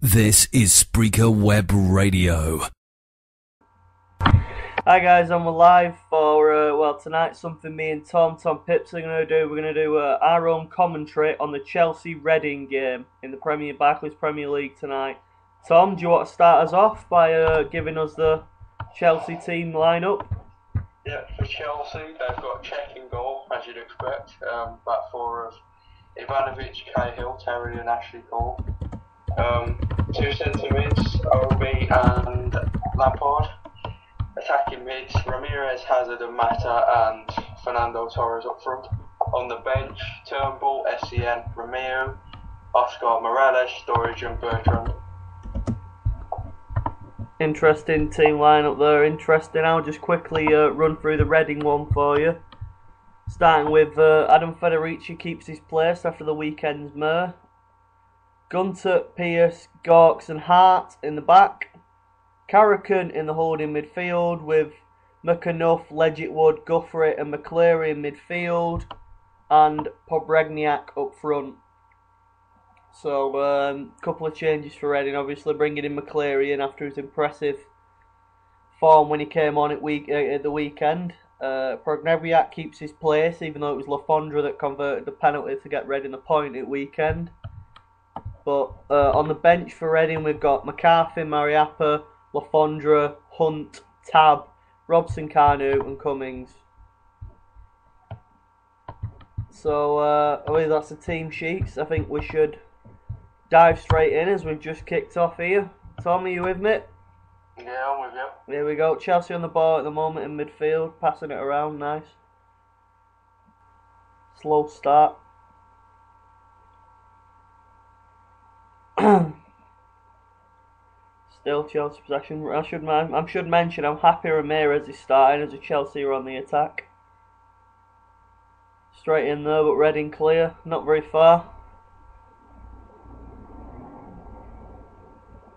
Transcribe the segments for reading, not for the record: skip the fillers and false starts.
This is Spreaker Web Radio. Hi guys, I'm live for, tonight something me and Tom Pips are going to do. We're going to do our own commentary on the Chelsea-Reading game in the Barclays Premier League tonight. Tom, do you want to start us off by giving us the Chelsea team lineup? Yeah, for Chelsea, they've got Cech in goal, as you'd expect. Back four of Ivanovic, Cahill, Terry and Ashley Cole. Two centre mids, Obi and Lampard. Attacking mids, Ramirez, Hazard and Mata and Fernando Torres up front. On the bench, Turnbull, SCN, Romeo, Oscar Morales, Sturridge and Bertrand. Interesting team lineup there, interesting. I'll just quickly run through the Reading one for you. Starting with Adam Federici keeps his place after the weekend's mare. Gunter, Pearce, Gorks and Hart in the back. Carrican in the holding midfield with McAnuff, Legitwood, Guthrie and McCleary in midfield. And Pobregniak up front. So, a couple of changes for Reading, obviously bringing in McCleary in after his impressive form when he came on at the weekend. Pobregniak keeps his place, even though it was Lafondra that converted the penalty to get Reading a point at weekend. But on the bench for Reading, we've got McCarthy, Mariappa, Lafondra, Hunt, Tab, Robson, Carnu and Cummings. So, I believe that's the team sheets. I think we should dive straight in as we've just kicked off here. Tom, are you with me? Yeah, I'm with you. Here we go. Chelsea on the ball at the moment in midfield, passing it around, nice. Slow start. Still Chelsea possession. I should mention I'm happy Ramirez is starting as a Chelsea are on the attack. Straight in there, but Reading clear, not very far.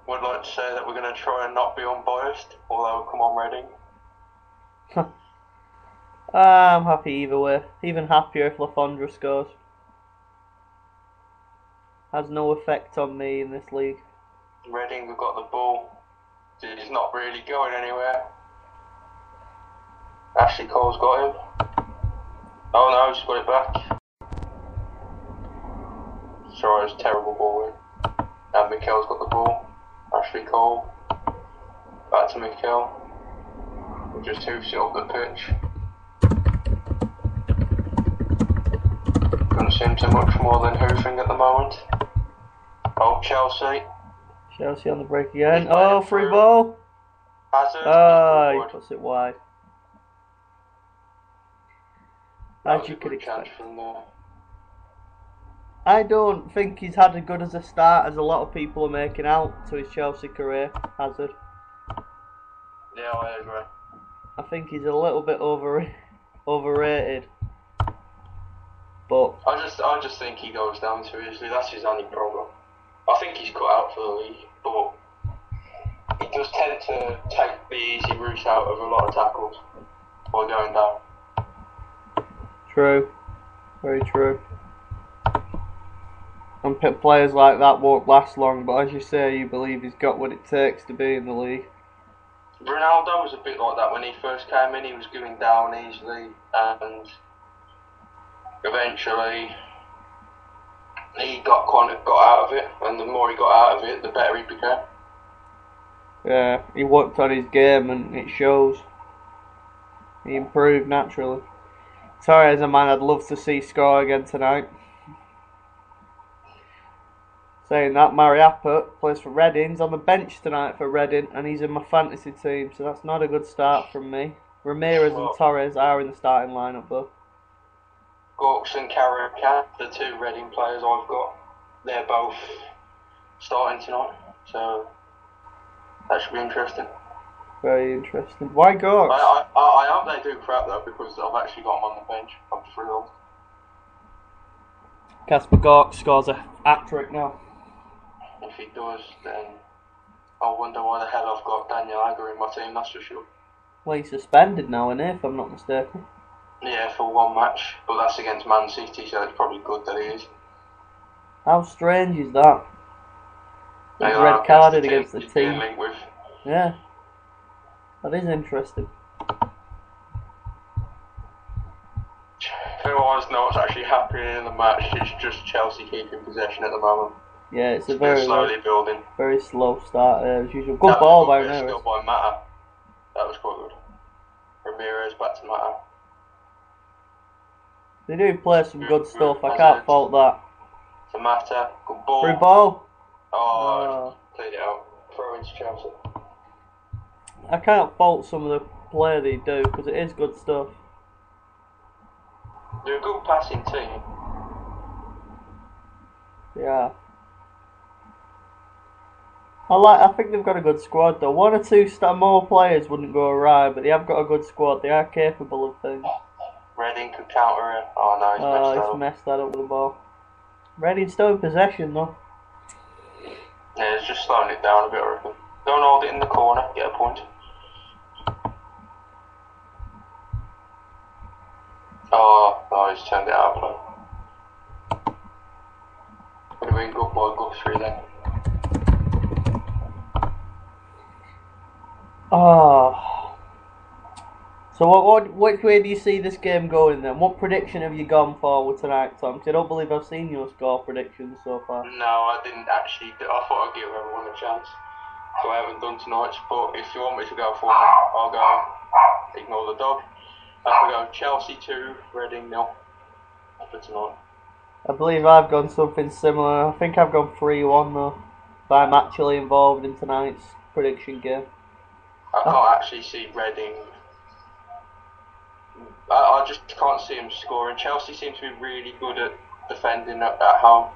Would like to say that we're going to try and not be unbiased, although come on Reading. I'm happy either way. Even happier if Lafondra scores. Has no effect on me in this league. Reading have got the ball. He's not really going anywhere. Ashley Cole's got him. Oh no, he's got it back. Sorry, it's a terrible ball in. And Mikel's got the ball. Ashley Cole. Back to Mikel. Who just hoofs it up the pitch. Doesn't seem to much more than hoofing at the moment. Oh, Chelsea. Chelsea on the break again. Oh, free ball. Hazard. Oh, he puts it wide. As you could expect. From there. I don't think he's had as good as a start as a lot of people are making out to his Chelsea career, Hazard. Yeah, I agree. I think he's a little bit overrated. But I just think he goes down too easily. That's his only problem. I think he's cut out for the league, but he does tend to take the easy route out of a lot of tackles by going down. True. Very true. And players like that won't last long, but as you say, you believe he's got what it takes to be in the league. Ronaldo was a bit like that when he first came in. He was going down easily, and eventually he got out of it, and the more he got out of it, the better he became. Yeah, he worked on his game and it shows. He improved naturally. Sorry, as a man I'd love to see score again tonight. Saying that, Mariappa plays for Reading. He's on the bench tonight for Reading and he's in my fantasy team, so that's not a good start from me. Ramirez and Torres are in the starting lineup though. Gorks and Carrican, the two Reading players I've got, they're both starting tonight, so that should be interesting. Very interesting. Why Gorks? I hope they do crap though, because I've actually got him on the bench. I'm thrilled. Kasper Gorks scores a hat-trick now. If he does, then I wonder why the hell I've got Daniel Agger in my team, that's for sure. Well, he's suspended now, isn't he, if I'm not mistaken? Yeah, for one match, but that's against Man City, so it's probably good that he is. How strange is that? He's red carded against the he's being team. linked with. Yeah. That is interesting. Who always know what's actually happening in the match? It's just Chelsea keeping possession at the moment. Yeah, it's a They're very slowly building. very slow start as usual. Good ball by Ramirez. Skill by Mata. That was quite good. Ramirez back to Mata. They do play some good stuff. I can't fault that. To Mata. Good ball. Through ball. Oh, played it out. Throw into Chelsea. I can't fault some of the play they do because it is good stuff. They're a good passing team. Yeah. I think they've got a good squad though. One or two more players wouldn't go awry, but they have got a good squad. They are capable of things. Reading could counter it. Oh no, he's messed that up with the ball. Reading's still in possession though. Yeah, he's just slowing it down a bit, I reckon. Don't hold it in the corner, get a point. Oh, he's turned it out of play. Would have been good by Guthrie then. So which way do you see this game going then? What prediction have you gone for with tonight, Tom? 'Cause I don't believe I've seen your score predictions so far. No, I didn't actually. I thought I'd give everyone a chance. So I haven't done tonight's, but if you want me to go for it, I'll go ignore the dog. I go Chelsea 2, Reading 0 for tonight. I believe I've gone something similar. I think I've gone 3-1 though. But I'm actually involved in tonight's prediction game. I can't actually see Reading. I just can't see them scoring. Chelsea seem to be really good at defending at home,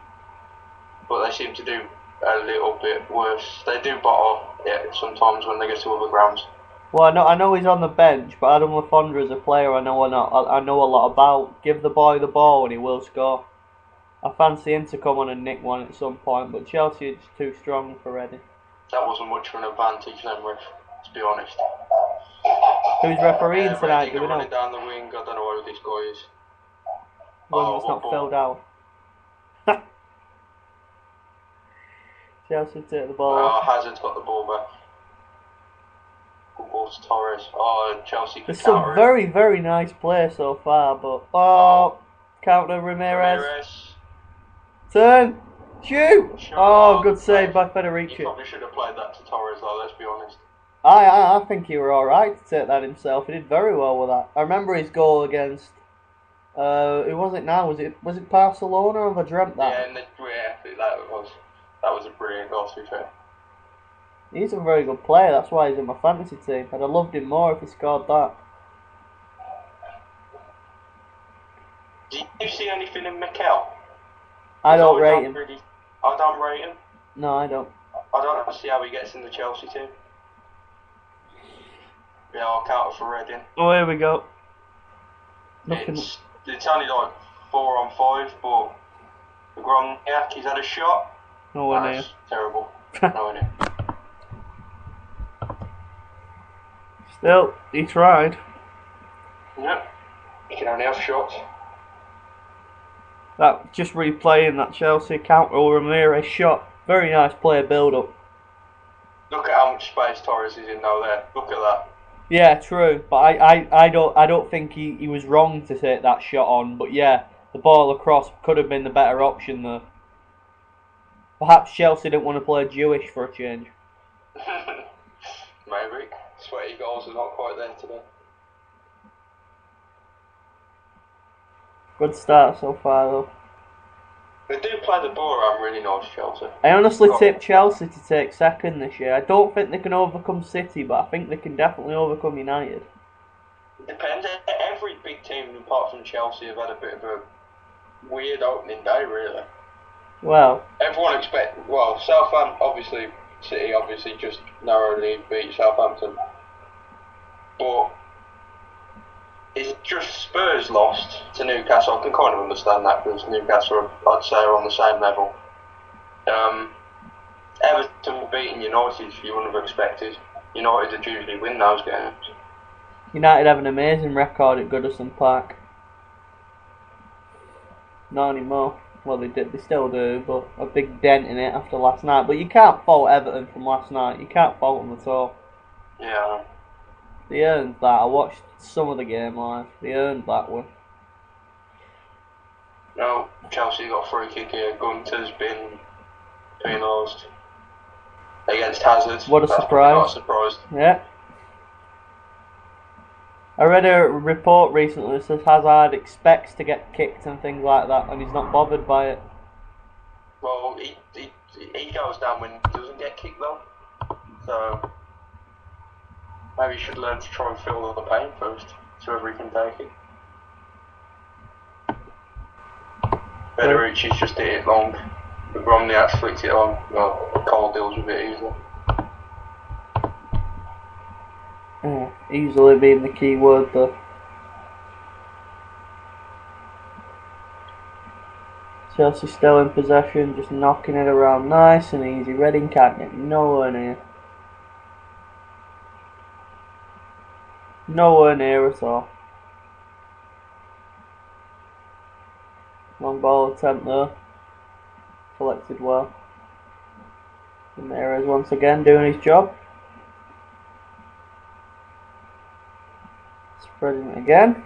but they seem to do a little bit worse. They do bottle it sometimes when they get to other grounds. Well, I know he's on the bench, but Adam Lafondra is a player I know a lot about. Give the boy the ball and he will score. I fancy him to come on and nick one at some point, but Chelsea is too strong for Reading. That wasn't much of an advantage then, Riff, to be honest. Who's refereeing tonight? Do we know? Running down the wing, I don't know who this guy is. One that's not filled out. Chelsea take the ball. Hazard's got the ball back. Good ball to Torres. Chelsea could There's some counter very, very nice play so far, but counter Ramirez. Turn! Shoot! Sure. Good save by He Federici. probably should have played that to Torres though, let's be honest. I think he were alright to take that himself. He did very well with that. I remember his goal against who was it now? Was it Barcelona or have I dreamt that? That was a brilliant goal to be fair. He's a very good player, that's why he's in my fantasy team. I'd have loved him more if he scored that. Do you see anything in Mikel? I don't rate him. I don't rate him. No, I don't. I don't see how he gets in the Chelsea team. Yeah, I'll counter for Reading. Oh, here we go. Nothing. It's only like 4-on-5, but the Gromniak, he's had a shot. Nowhere near. That's terrible. Nowhere near. Still, he tried. Yep. He can only have shots. That just replaying that Chelsea counter or Ramirez shot. Very nice player build up. Look at how much space Torres is in though there. Look at that. Yeah, true. But I don't think he was wrong to take that shot on. But yeah, the ball across could have been the better option there. Perhaps Chelsea didn't want to play Jewish for a change. Maybe. Sweaty goals are not quite there today. Good start so far though. They do play the ball around really nice, Chelsea. I honestly tip Chelsea to take second this year. I don't think they can overcome City, but I think they can definitely overcome United. It depends. Every big team apart from Chelsea have had a bit of a weird opening day, really. Well, everyone Southampton, obviously, City obviously just narrowly beat Southampton. But it's just Spurs lost to Newcastle. I can kind of understand that because Newcastle, I'd say, are on the same level. Everton beating United, you wouldn't have expected. United would usually win those games. United have an amazing record at Goodison Park. Not anymore. Well, they did. They still do, but a big dent in it after last night. But you can't fault Everton from last night. You can't fault them at all. Yeah. They earned that. I watched some of the game live. They earned that one. No, Chelsea got a free kick here. Gunter's been penalised against Hazard. What a surprise. Not surprised. Yeah. I read a report recently that says Hazard expects to get kicked and things like that, and he's not bothered by it. Well, he goes down when he doesn't get kicked though. So maybe he should learn to try and feel the pain first, so whether he can take it. Federici's just hit it long. But Romney has flicked it on. Well, Cole deals with it easily. Easily being the key word though. Chelsea still in possession, just knocking it around nice and easy. Reading can't get nowhere near. Nowhere near at all. Long ball attempt there. Collected well. Ramirez once again doing his job. Spreading it again.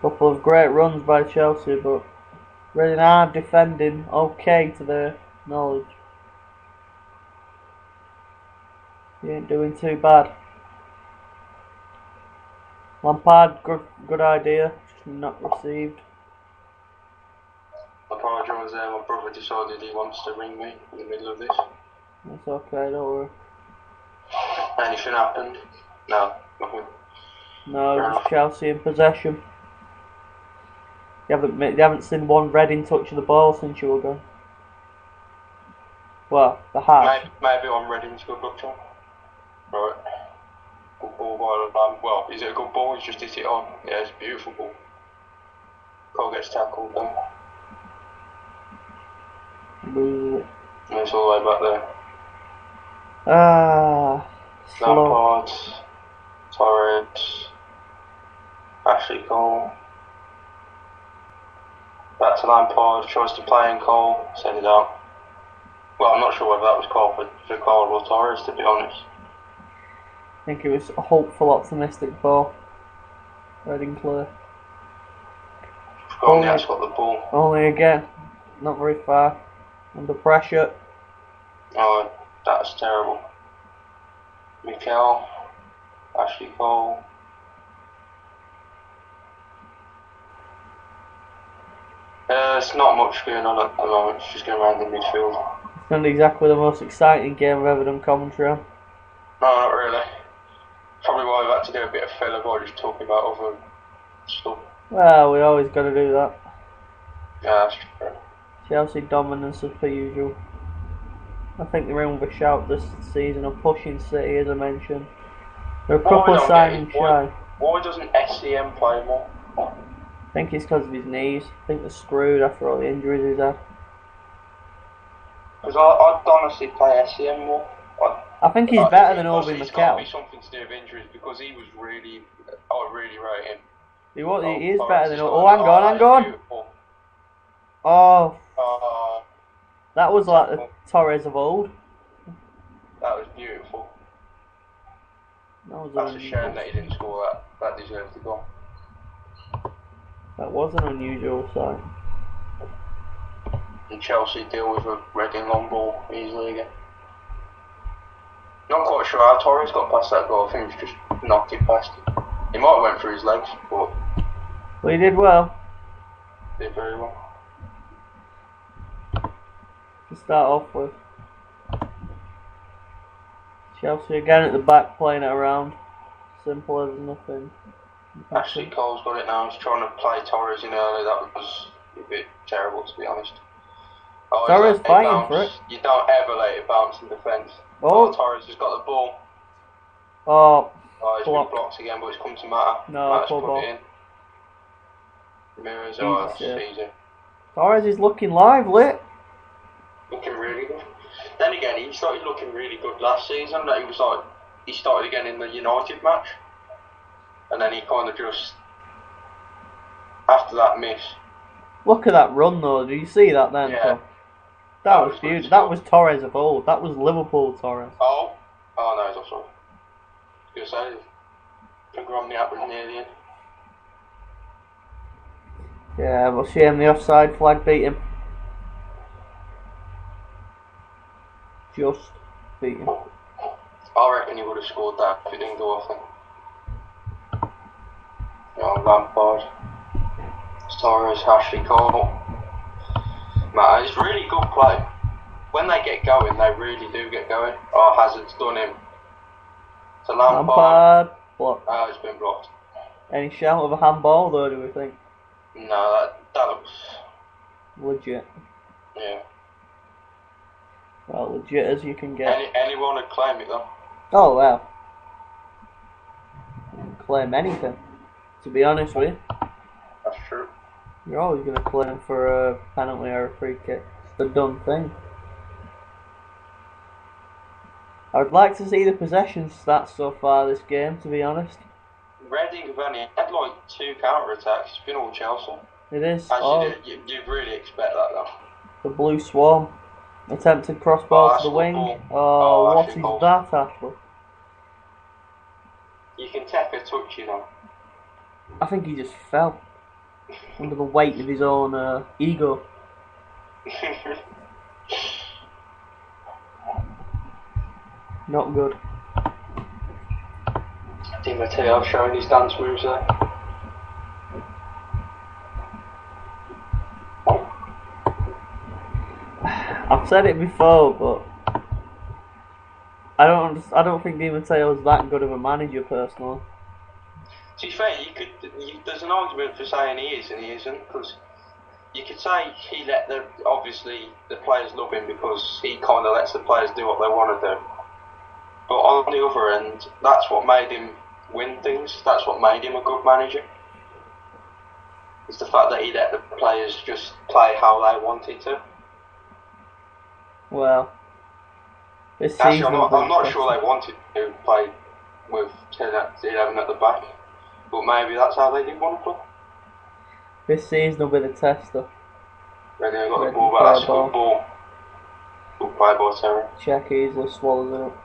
Couple of great runs by Chelsea, but Reading are defending okay to their knowledge. He ain't doing too bad. Lampard, good idea, just not received. I apologise there, my brother decided he wants to ring me in the middle of this. That's okay, don't worry. Anything happened? No, nothing. No, just Chelsea in possession. They haven't seen one Reading touch the ball since you were gone. Well, the half. Maybe I'm ready to go good job. Right. Good ball by Lamb. Well, is it a good ball? He's just hit it on. Yeah, it's a beautiful ball. Cole gets tackled then. Lose it. And it's all the way back there. Slow. Lampard, Torres, Ashley Cole. Back to Lampard, tries to play in Cole, send it out. Well, I'm not sure whether that was called for Cole or Torres, to be honest. I think it was a hopeful, optimistic ball. Reading clear. Gomez got the ball. Only again, not very far. Under pressure. Oh, that's terrible. Mikel, Ashley Cole. There's not much going on at the moment, it's just going around the midfield. It's not exactly the most exciting game I've ever done commentary on. No, not really. Probably why I've had to do a bit of filler by just talking about other stuff. Well, we always got to do that. Yeah, that's true. Chelsea dominance as per usual. I think they're in with a shout this season of pushing City, as I mentioned. They're a couple of signings shy. Why doesn't SCM play more? I think it's because of his knees. I think they're screwed after all the injuries he's had. Because I'd honestly play SCM more. I think he's better than Obi It's got to Mikel. be something to do with injuries because he was really, I really rate him. He is better than Obi. Oh, hang on. Oh, that was like the Torres of old. That was beautiful. That's a shame that he didn't score that. That deserved to go. That was an unusual sight. And Chelsea deal with a Reading long ball easily again. Not quite sure how Torres got past that goal. I think he just knocked it past him. He might have went through his legs, but Well, he did well. did very well. To start off with. Chelsea again at the back playing it around. Simple as nothing. Ashley Cole's got it now. He's trying to play Torres in early. That was a bit terrible, to be honest. Torres fighting for it. You don't ever let it bounce in defence. Oh. Torres has got the ball. Oh, He's been blocked again, but it's come to matter. No, Matters full put ball. it in. Ramirez, that's Yeah. easy. Torres is looking lively. Looking really good. Then again, he started looking really good last season. That he started again in the United match, and then he kind of just after that miss, Look at that run though. Did you see that then? Yeah. Tom? That was huge. That was Torres of old. That was Liverpool Torres. Oh no, it's offside. Good save. I think we're on the up near the end. Yeah, but shame the offside flag beat him. Just beat him. I reckon he would have scored that if it didn't go off then. Lampard. Torres, Ashley Cole. Man, it's really good play. When they get going, they really do get going. Oh, Hazard's done him. So Lampard. Blocked. Oh, it's been blocked. Any shout of a handball though, do we think? No, that looks Legit. yeah. Well, legit as you can get. Anyone would claim it though. Oh, well. You can claim anything, to be honest with you. That's true. You're always going to claim for a penalty or a free kick. It's the done thing. I would like to see the possession stats so far this game, to be honest. Reading have only had like 2 counter-attacks. It's been all Chelsea. It is. As you'd really expect that though. The Blue Swarm. Attempted crossbar to the wing. What is that, Ashley? You can take a touch, you know. I think he just fell. Under the weight of his own ego. Not good. Di Matteo showing his dance moves there. I've said it before, but I don't think Di Matteo's that good of a manager personally. To be fair, there's an argument for saying he is and he isn't, because you could say he let obviously the players love him because he kind of lets the players do what they want to do. But on the other end, that's what made him win things. That's what made him a good manager. It's the fact that he let the players just play how they wanted to. Well, this Actually, season I'm not sure they wanted to play with 11 at the back, but maybe that's how they did want to play. This season will be the tester. Ready, I got the ball, but that's a good ball. Good play by Terry. Check easily swallows it up.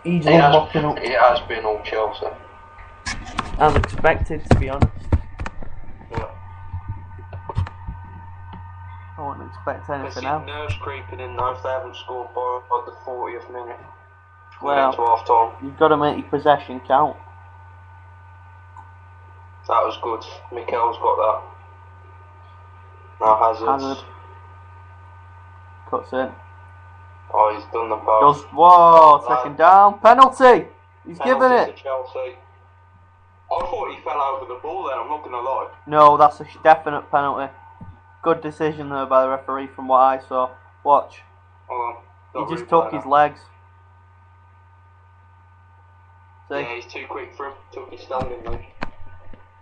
Easily mopping up. It has been all Chelsea. As expected, to be honest. Yeah. I wouldn't expect anything I else. see nerves creeping in now if they haven't scored by the 40th minute. Well, into half time. You've got to make your possession count. That was good. Mikel's got that. Now Hazard. Cuts in. Oh, he's done the pass. Whoa, second down. Penalty! He's given Penalty it. to Chelsea. I thought he fell over the ball then, I'm not going to lie. No, that's a definite penalty. Good decision there by the referee from what I saw. Watch. Hold on. He just took his legs. See? Yeah, he's too quick for him. Took his standing leg.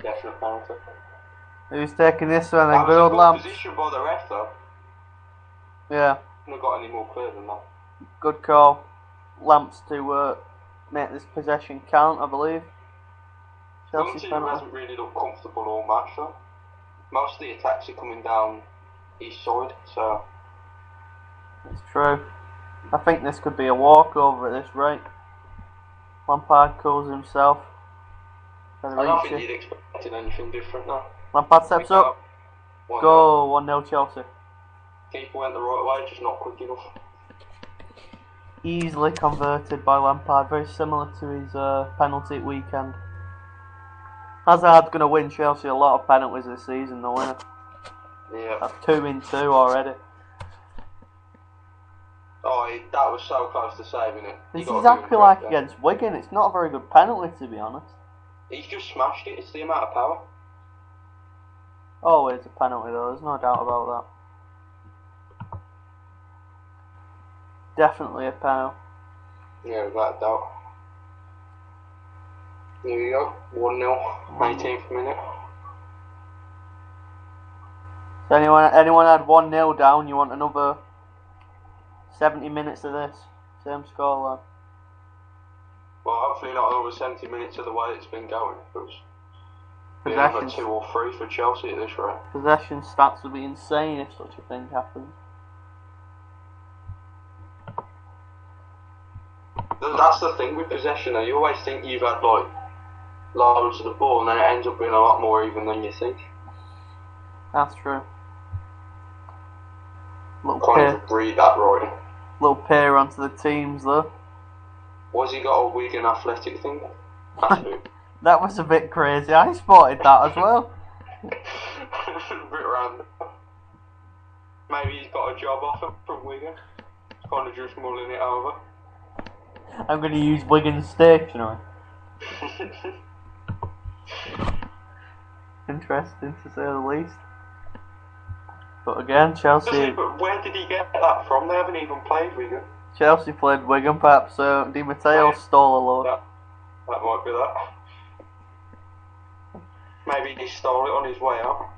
Definite penalty. Who's taking this one then? That Good was old a Lamps. good position by the ref though. Yeah. Couldn't have got any more clear than that. Good call. Lamps to make this possession count, I believe. Chelsea's Team penalty. hasn't really looked comfortable all match though. Most of the attacks are coming down each side, so It's true. I think this could be a walkover at this rate. Lampard calls himself. I don't think you'd expected anything different now. Lampard steps up. 1-0. Go 1-0 Chelsea. Keeper went the right way, just not quick enough. Easily converted by Lampard, very similar to his penalty at weekend. Hazard's going to win Chelsea a lot of penalties this season though, isn't it? Yeah. That's 2 in 2 already. Oh, that was so close to saving it. It's exactly like against Wigan. It's not a very good penalty, to be honest. He's just smashed it. It's the amount of power. Always a penalty though, there's no doubt about that. Definitely a penalty. Yeah, without a doubt. Here we go. 1-0. 18th minute. So anyone had 1-0 down, you want another 70 minutes of this? Same scoreline. Well, hopefully not over 70 minutes of the way it's been going, because Possession, 2 or 3 for Chelsea at this rate. possession stats would be insane if such a thing happens. That's the thing with possession though, you always think you've had like loads of the ball and then it ends up being a lot more even than you think. That's true. Little Can't even read that right. little pair onto the teams though. Why's he got a Wigan athletic thing? That's a bit, That was a bit crazy. I spotted that as well. a bit random. Maybe he's got a job offer from Wigan. He's kind of just mulling it over. I'm going to use Wigan stationery. Interesting to say the least. But again, Chelsea. But where did he get that from? They haven't even played Wigan. Chelsea played Wigan, perhaps Di Matteo stole a load. That might be that. Maybe he stole it on his way out.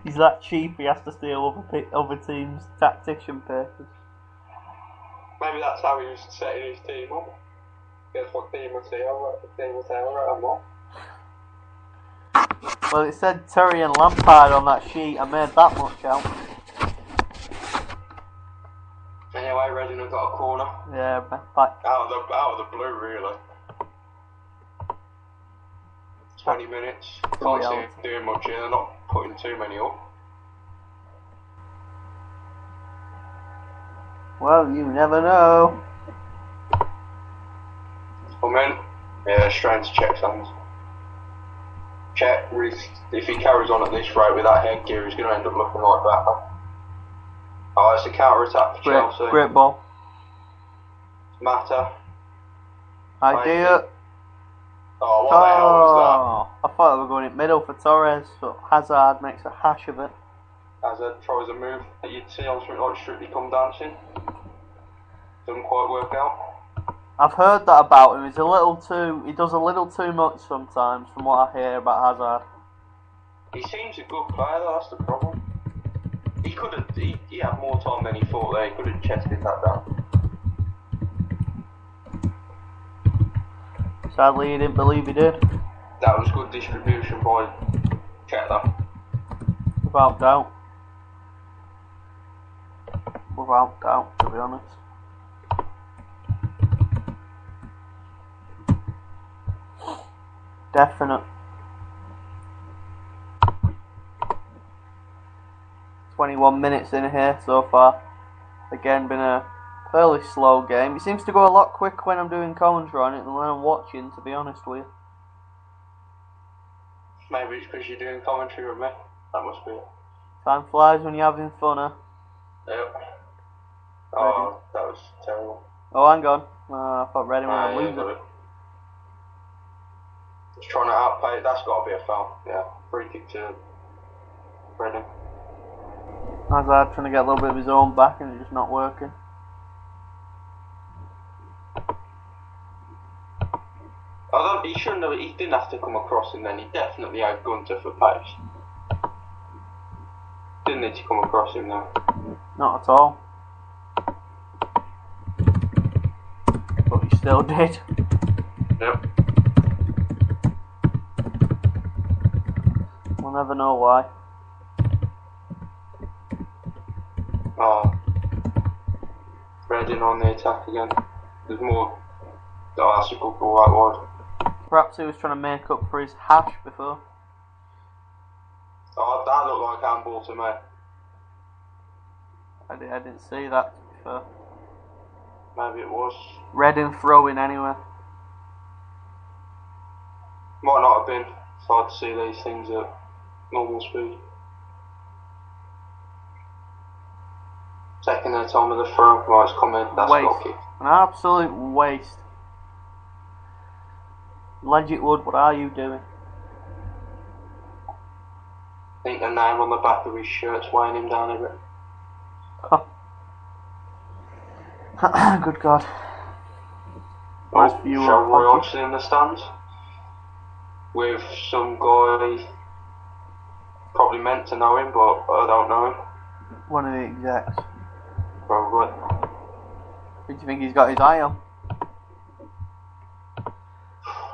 He's that cheap, he has to steal other teams' tactician papers. Maybe that's how he was setting his team up. Guess what Di Matteo wrote more. Well, it said Terry and Lampard on that sheet. I made that much out. Anyway, Reading have got a corner. Yeah, back. Out of the blue, really. 20 minutes. Can't see him doing much here. They're not putting too many up. Well, you never know. Come in. Yeah, straight to Czech's hands. Czech, if he carries on at this rate with that headgear, he's going to end up looking like that. Oh, it's a counter-attack for Chelsea. Great ball. Mata. Idea. Oh, what the hell was I thought they were going in middle for Torres, but Hazard makes a hash of it. that? Hazard tries a move that you'd see on something like Strictly Come Dancing. Doesn't quite work out. I've heard that about him. He does a little too much sometimes, from what I hear about Hazard. He seems a good player, though, that's the problem. He had more time than he thought there. He could have chested that down. Sadly, he didn't believe he did. That was good distribution by Czech, though. Without doubt. Without doubt, to be honest. Definite. 21 minutes in here so far. Again, been a fairly slow game. It seems to go a lot quicker when I'm doing commentary on it than when I'm watching, to be honest with you. Maybe it's because you're doing commentary with me. That must be it. Time flies when you're having fun, huh? Yep. Oh, that was terrible. Oh, hang on. I thought Reading were going to lose it. He's trying to outplay it. That's got to be a foul. Yeah. Free kick to Reading. Hazard trying to get a little bit of his own back and it's just not working. He shouldn't have. He didn't have to come across him then. He definitely had Gunter for pace. Didn't need to come across him though. Not at all. But he still did. Yep. We'll never know why. Oh. Reading on the attack again. There's more. Oh, that's a good ball out wide. Perhaps he was trying to make up for his hash before. Oh, that looked like handball to me. I didn't see that, to be fair. Maybe it was. Reading throwing anyway. Might not have been. It's hard to see these things at normal speed. Taking their time with the throw. Right, it's coming. That's got kick. An absolute waste. Legit Wood, what are you doing? I think the name on the back of his shirt's weighing him down a bit. Good God. Oh, Sean Roy Hodgson in the stands. With some guy probably meant to know him, but I don't know him. One of the execs. Probably. Who do you think he's got his eye on?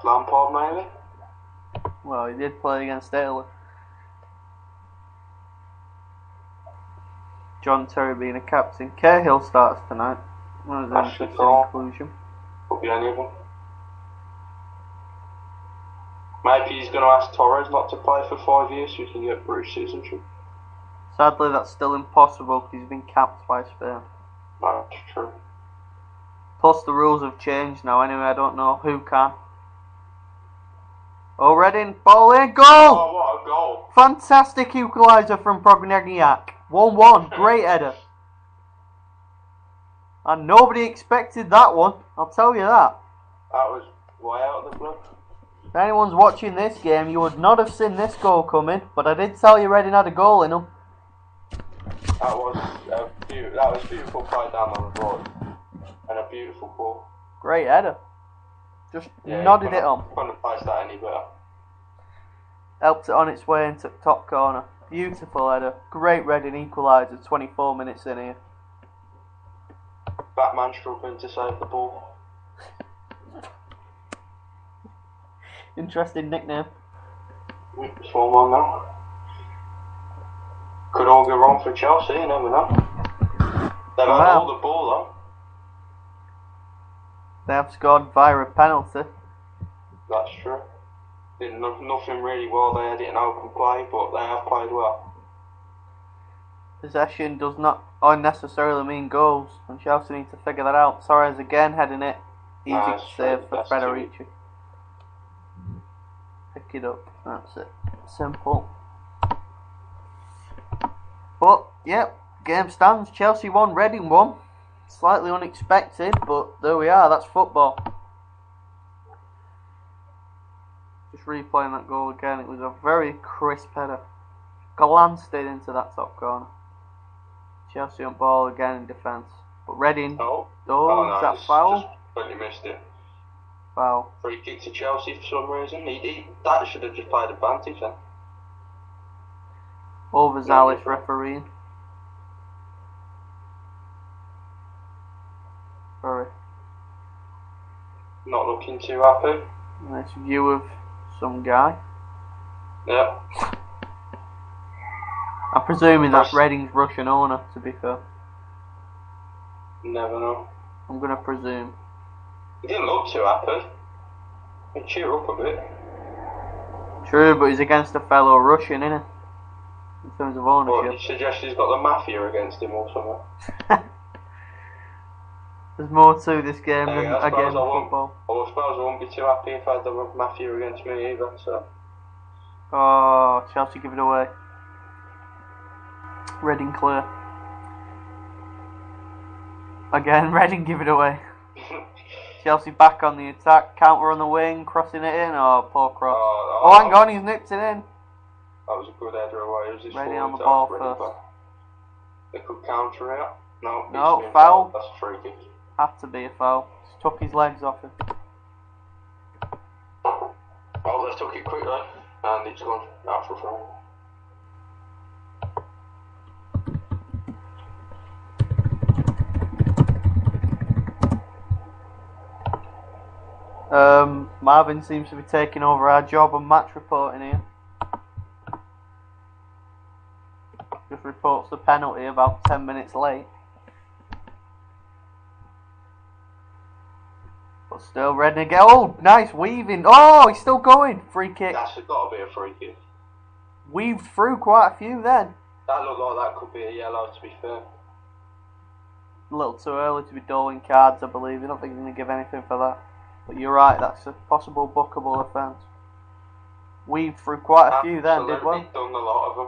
Lampard maybe? Well, he did play against Italy. John Terry being a captain. Cahill starts tonight. That was an interesting inclusion. Could be any of them. Maybe he's going to ask Torres not to play for 5 years so he can get British citizenship. Sadly, that's still impossible because he's been capped by Spain. That's true. Plus, the rules have changed now. Anyway, I don't know who can. Oh, Reading, ball in, goal! Oh, what a goal! Fantastic equaliser from Progniak. 1-1, great header. And nobody expected that one, I'll tell you that. That was way out of the blue. If anyone's watching this game, you would not have seen this goal coming, but I did tell you Reading had a goal in them. That was beautiful play down the road. And a beautiful ball. Great header. Just nodded it on. Couldn't have placed that any better. Helped it on its way into top corner. Beautiful header. Great Reading equaliser 24 minutes in here. Batman struggling to save the ball. Interesting nickname. It's 1-1 now. Could all go wrong for Chelsea, you never know. They've had all the ball though. They have scored via a penalty. That's true. Did nothing really well there, didn't open play, but they have played well. Possession does not unnecessarily mean goals, and Chelsea need to figure that out. Torres again heading it. Easy to save for Federici. Pick it up, that's it. Simple. But, yep, game stands. Chelsea won, Reading won. Slightly unexpected, but there we are, that's football. Just replaying that goal again, it was a very crisp header. Glanced it into that top corner. Chelsea on ball again in defence. But Reading, no, is that foul? Just completely missed it. Foul. Free kick to Chelsea for some reason. That should have just played advantage then. Overzealous refereeing. Sorry. Not looking too happy. Nice view of some guy. Yeah. I'm presuming that's Reading's Russian owner, to be fair. Never know. I'm going to presume. He didn't look too happy. He'd cheer up a bit. True, but he's against a fellow Russian, isn't he? In terms of ownership. Well, you suggest he's got the mafia against him or something. There's more to this game than I a game of football. I suppose I won't be too happy if I had the mafia against me either, so... Oh, Chelsea give it away. Reading clear. Again, Reading give it away. Chelsea back on the attack, counter on the wing, crossing it in, oh, poor cross. Oh, hang on, he's nipped it in. That was a good header away. It was his Reading on the ball first. They could counter it. No, foul. That's a free kick. Had to be a foul. Just took his legs off him. Oh, they took it quickly, and it's gone out for a foul. Marvin seems to be taking over our job on match reporting here. Just reports the penalty about 10 minutes late. But still, Reading again. Oh, nice weaving. Oh, he's still going. Free kick. That's got to be a free kick. Weaved through quite a few then. That looked like that could be a yellow, to be fair. A little too early to be doling cards, I believe. I don't think he's going to give anything for that. But you're right, that's a possible bookable offence. Weaved through quite a few then, did one. Done a lot of them.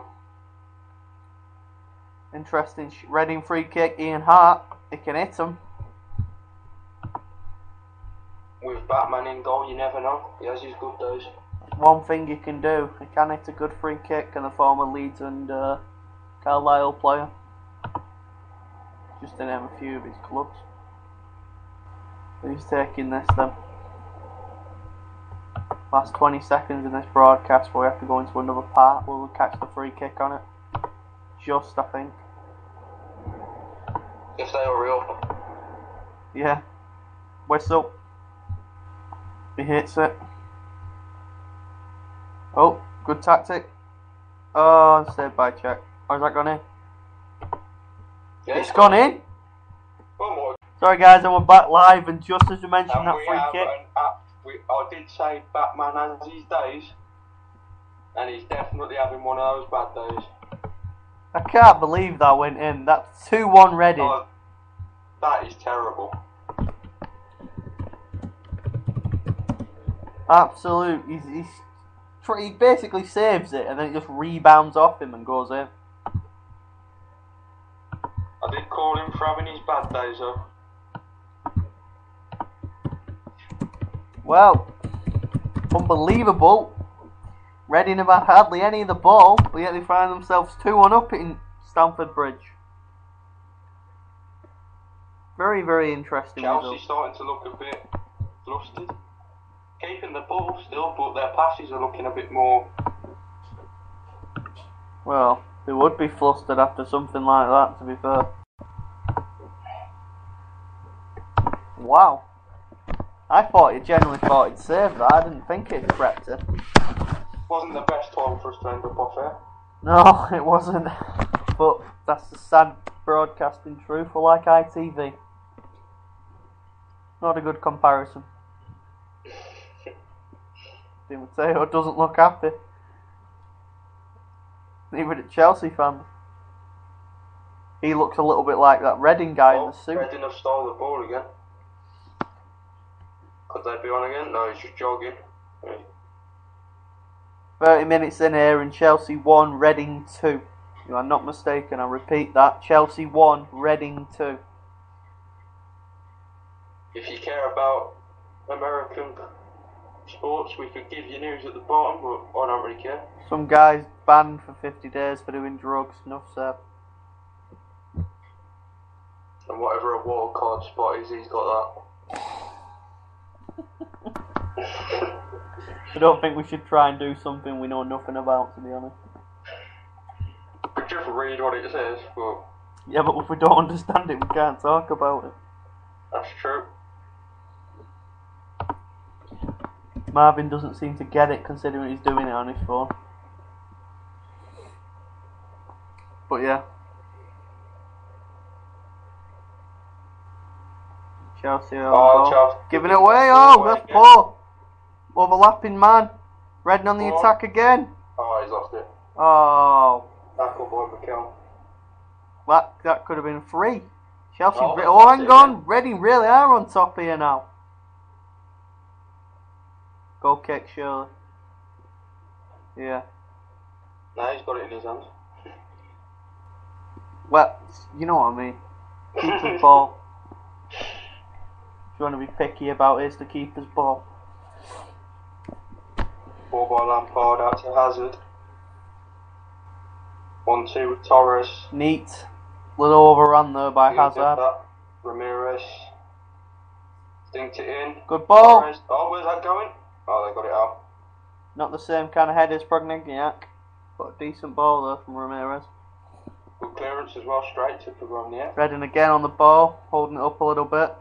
Interesting. Reading free kick, Ian Hart. He can hit him. With Batman in goal, you never know. He has his good days. One thing he can do. He can hit a good free kick, and a former Leeds and Carlisle player. Just to name a few of his clubs. Who's taking this then? Last 20 seconds in this broadcast before we have to go into another part. We'll catch the free kick on it. Just, I think. If they hurry up. Yeah. Whistle. He hits it. Oh, good tactic. Oh, saved by check. Or has that gone in? Yeah, It's gone in. One more. Sorry guys, we're back live, and just as you mentioned that free kick. I did say Batman has his days, and he's definitely having one of those bad days. I can't believe that went in. That's 2-1 Reading. Oh, that is terrible. Absolute. He basically saves it, and then it just rebounds off him and goes in. I did call him for having his bad days though. Well, unbelievable. Reading have had hardly any of the ball, but yet they find themselves 2-1 up in Stamford Bridge. Very, very interesting. Chelsea's starting to look a bit flustered. Keeping the ball still, but their passes are looking a bit more. Well, they would be flustered after something like that, to be fair. Wow. I genuinely thought he'd saved that. I didn't think he'd prepped it. Wasn't the best time for us to end up off air. No, it wasn't. But that's the sad broadcasting truth. We're like ITV. Not a good comparison. Di Matteo doesn't look happy. Neither did Chelsea fans. He looks a little bit like that Reading guy in the suit. Reading have stole the ball again. Could they be on again? No, he's just jogging. 30 minutes in here and Chelsea 1, Reading 2. You are not mistaken, I repeat that. Chelsea 1, Reading 2. If you care about American sports, we could give you news at the bottom, but I don't really care. Some guy's banned for 50 days for doing drugs. Enough said. And whatever a wild card spot is, he's got that. I don't think we should try and do something we know nothing about, to be honest. We could just read what it says, but... Yeah, but if we don't understand it, we can't talk about it. That's true. Marvin doesn't seem to get it, considering he's doing it on his phone. But yeah. Chelsea Chelsea. giving it away. Oh, that's poor. Overlapping man. Reading on the attack again. Oh, he's lost it. Oh. Tackle by McKell. That could have been free. Chelsea. Oh, Hang on. Reading really are on top here now. Goal kick, surely. Yeah. No, he's got it in his hands. Well, you know what I mean. Keeper's ball. If you want to be picky about it, it's the keeper's ball. Ball by Lampard out to Hazard. 1-2 with Torres. Neat. Little overrun there by He did Hazard. that. Ramirez. Dinked it in. Good ball. Torres. Oh, where's that going? Oh, they got it out. Not the same kind of head as Progniak, but a decent ball there from Ramirez. Good clearance as well, straight to Progniak. Reading again on the ball, holding it up a little bit.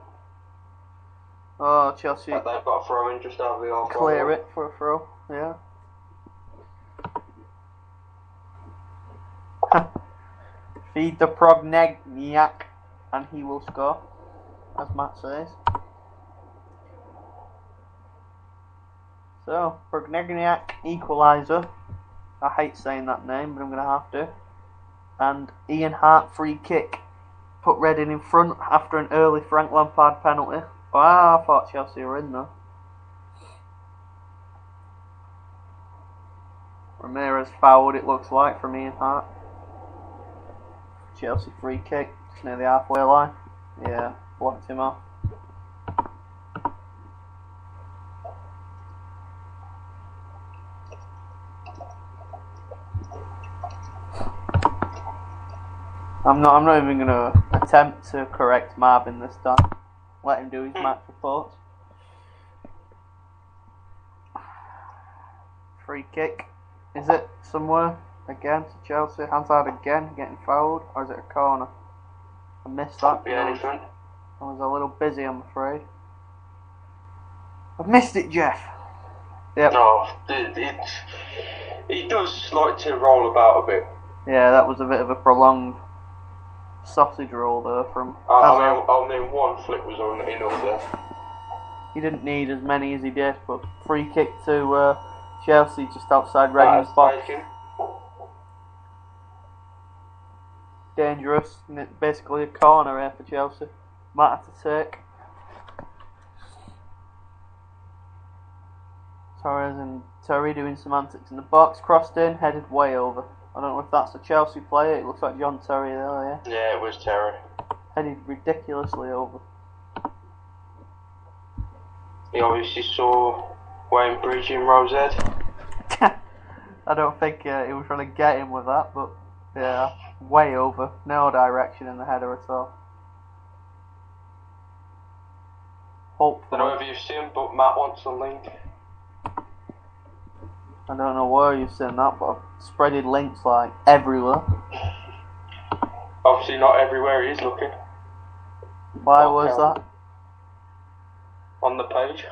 Oh, Chelsea They've got a throw in just out of the half. clear it for a throw. Yeah. Feed the Progniak and he will score, as Matt says. So, Progniak equaliser. I hate saying that name, but I'm going to have to. And Ian Hart free kick. Put Reading in front after an early Frank Lampard penalty. Wow, I thought Chelsea were in there. Ramirez fouled, it looks like, from Ian Hart. Chelsea free kick, just near the halfway line. Yeah, blocked him off. I'm not even going to attempt to correct Marvin this time. Let him do his match reports. Free kick. Is it somewhere? Again to Chelsea. Hazard again getting fouled. Or is it a corner? I missed that. Be anything. I was a little busy, I'm afraid. I've missed it, Jeff. Yep. No, he does like to roll about a bit. Yeah, that was a bit of a prolonged sausage roll there from Hazard. I mean, one flick was enough there. He didn't need as many as he did, but free kick to Chelsea just outside Reading's box. Dangerous, and it's basically a corner here for Chelsea. Might have to take. Torres and Terry doing some antics in the box, crossed in, headed way over. I don't know if that's a Chelsea player, it looks like John Terry there, yeah? Yeah, it was Terry. Headed ridiculously over. He obviously saw Wayne Bridge in Rosehead. I don't think he was trying to get him with that, but yeah, way over. No direction in the header at all. Hopefully. I don't know if you've seen, but Matt wants a link. I don't know where you've seen that, but I've spreaded links like everywhere. Obviously not everywhere he is looking. Why was that? On the page.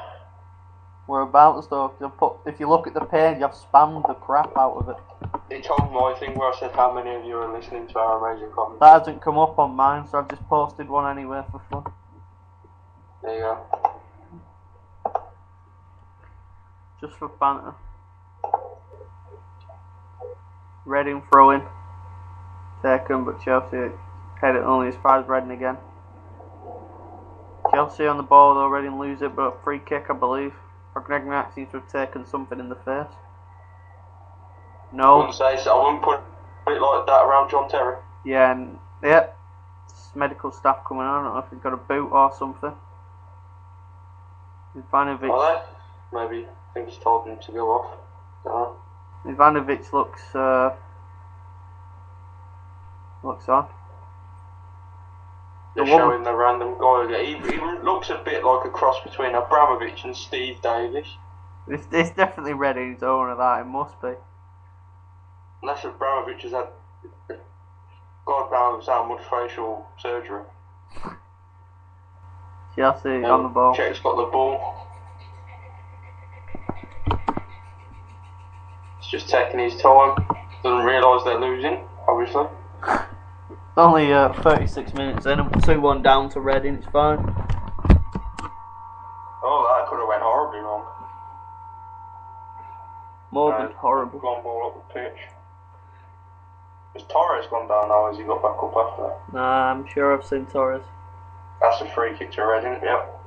Whereabouts though? 'Cause if you look at the page, I've spammed the crap out of it. It's on my thing where I said how many of you are listening to our amazing comments. That hasn't come up on mine, so I've just posted one anyway for fun. There you go. Just for banter. Reading throwing. Taken, but Chelsea head it only as far as Reading again. Chelsea on the ball though, Reading lose it, but free kick I believe. Ognegnat seems to have taken something in the face. No. I wouldn't say so. I wouldn't put it like that around John Terry. Yeah, and yep. Medical staff coming on. I don't know if he's got a boot or something. Ivanovic. Are they? Maybe. I think he's told him to go off. Don't know. Ivanovic looks on. They're showing the random guy. He looks a bit like a cross between Abramovich and Steve Davis. It's definitely Reading's owner, that it must be. Unless Abramovich has had God knows how much facial surgery. Chelsea on the ball. Czech's got the ball. He's just taking his time. Doesn't realise they're losing, obviously. It's only 36 minutes in, 2-1 down to Reading, it's fine. Oh, that could have went horribly wrong. More than horrible. Gone ball up the pitch. Has Torres gone down now? Has he got back up after that? Nah, I'm sure I've seen Torres. That's a free kick to Reading, yep.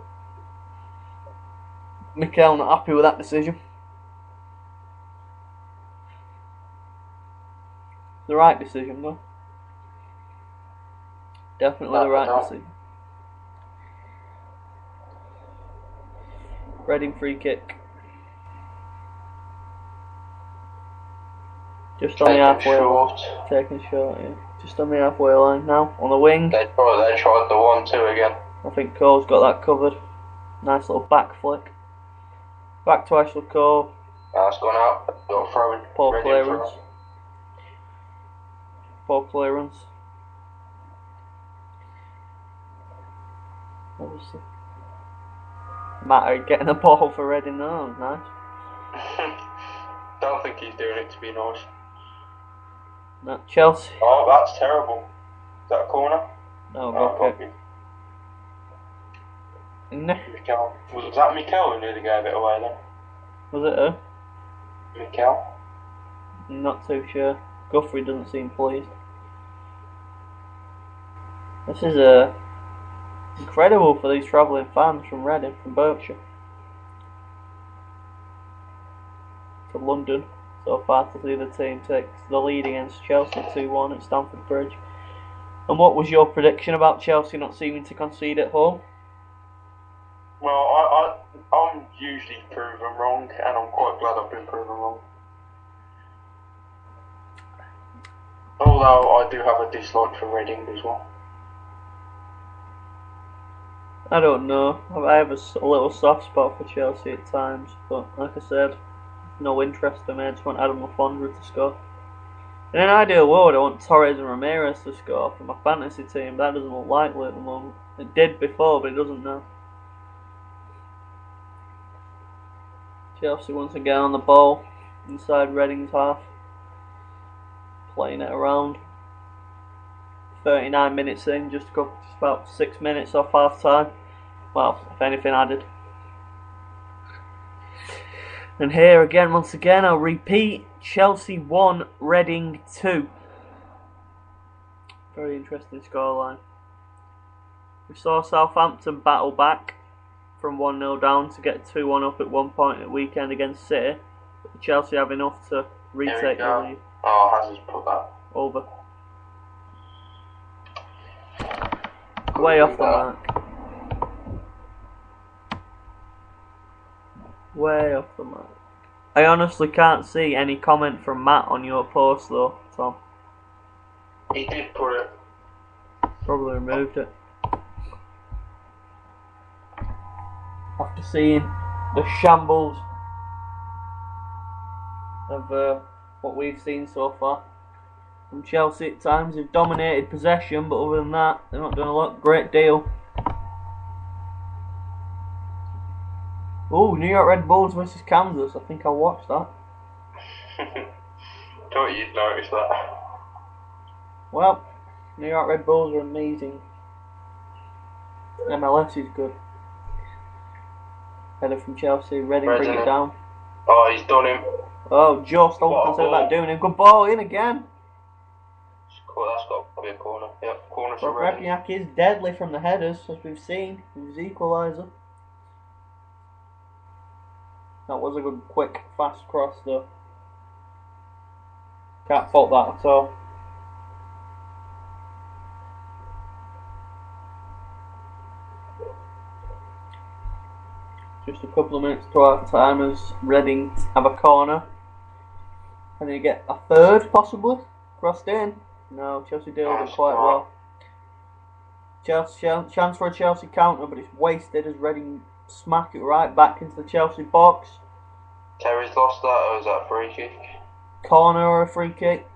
Mikel not happy with that decision. The right decision though. Definitely the right decision. Reading free kick. Just on the halfway line. Taking short, yeah. Just on the halfway line now. On the wing. They tried the 1-2 again. I think Cole's got that covered. Nice little back flick. Back to Ashley Cole. That's gone out. Got a throw in. Poor clearance. Poor clearance. Obviously. Matter getting the ball for Reading now. Nice. Don't think he's doing it to be nice. No, Chelsea. Oh, that's terrible. Is that a corner? No, oh, okay. No. Was that Mikel who nearly gave it away then? Was it who? Mikel? Not too sure. Guthrie doesn't seem pleased. This is incredible for these travelling fans from Reading, from Berkshire, to London so far to see the team take the lead against Chelsea 2-1 at Stamford Bridge. And what was your prediction about Chelsea not seeming to concede at home? Well, I'm usually proven wrong, and I'm quite glad I've been proven wrong. Although I do have a dislike for Reading as well. I don't know. I have a little soft spot for Chelsea at times, but like I said, no interest in me. I just want Adam Lafondra to score. In an ideal world, I want Torres and Ramirez to score for my fantasy team. That doesn't look likely at the moment. It did before, but it doesn't now. Chelsea once again on the ball inside Reading's half, playing it around. 39 minutes in, just about 6 minutes off half time. Well, if anything added. And here again, once again, I'll repeat: Chelsea 1, Reading 2. Very interesting scoreline. We saw Southampton battle back from 1-0 down to get 2-1 up at one point at weekend against City. But Chelsea have enough to retake the lead. Oh, Hazard's put that over. Way off the mark. Way off the mark. I honestly can't see any comment from Matt on your post though, Tom. He did put it. Probably removed it. After seeing the shambles of what we've seen so far from Chelsea at times, they've dominated possession, but other than that, they've not done a great deal. Oh, New York Red Bulls versus Kansas. I think I watched that. Thought you'd notice that. Well, New York Red Bulls are amazing. MLS is good. Header from Chelsea, Reading bring it down. Oh, he's done him. Oh, just don't consider that doing him. Good ball in again. That's got to be a corner. Yep, corner to Reading. Repiak is deadly from the headers, as we've seen. He was equaliser. That was a good, quick, fast cross though. Can't fault that at all. Just a couple of minutes to half time as Reading have a corner. Can they get a third possibly? Crossed in. No, Chelsea deal with it quite well. Chance for a Chelsea counter, but it's wasted as Reading smack it right back into the Chelsea box. Terry's lost that, or is that a free kick? Corner or a free kick?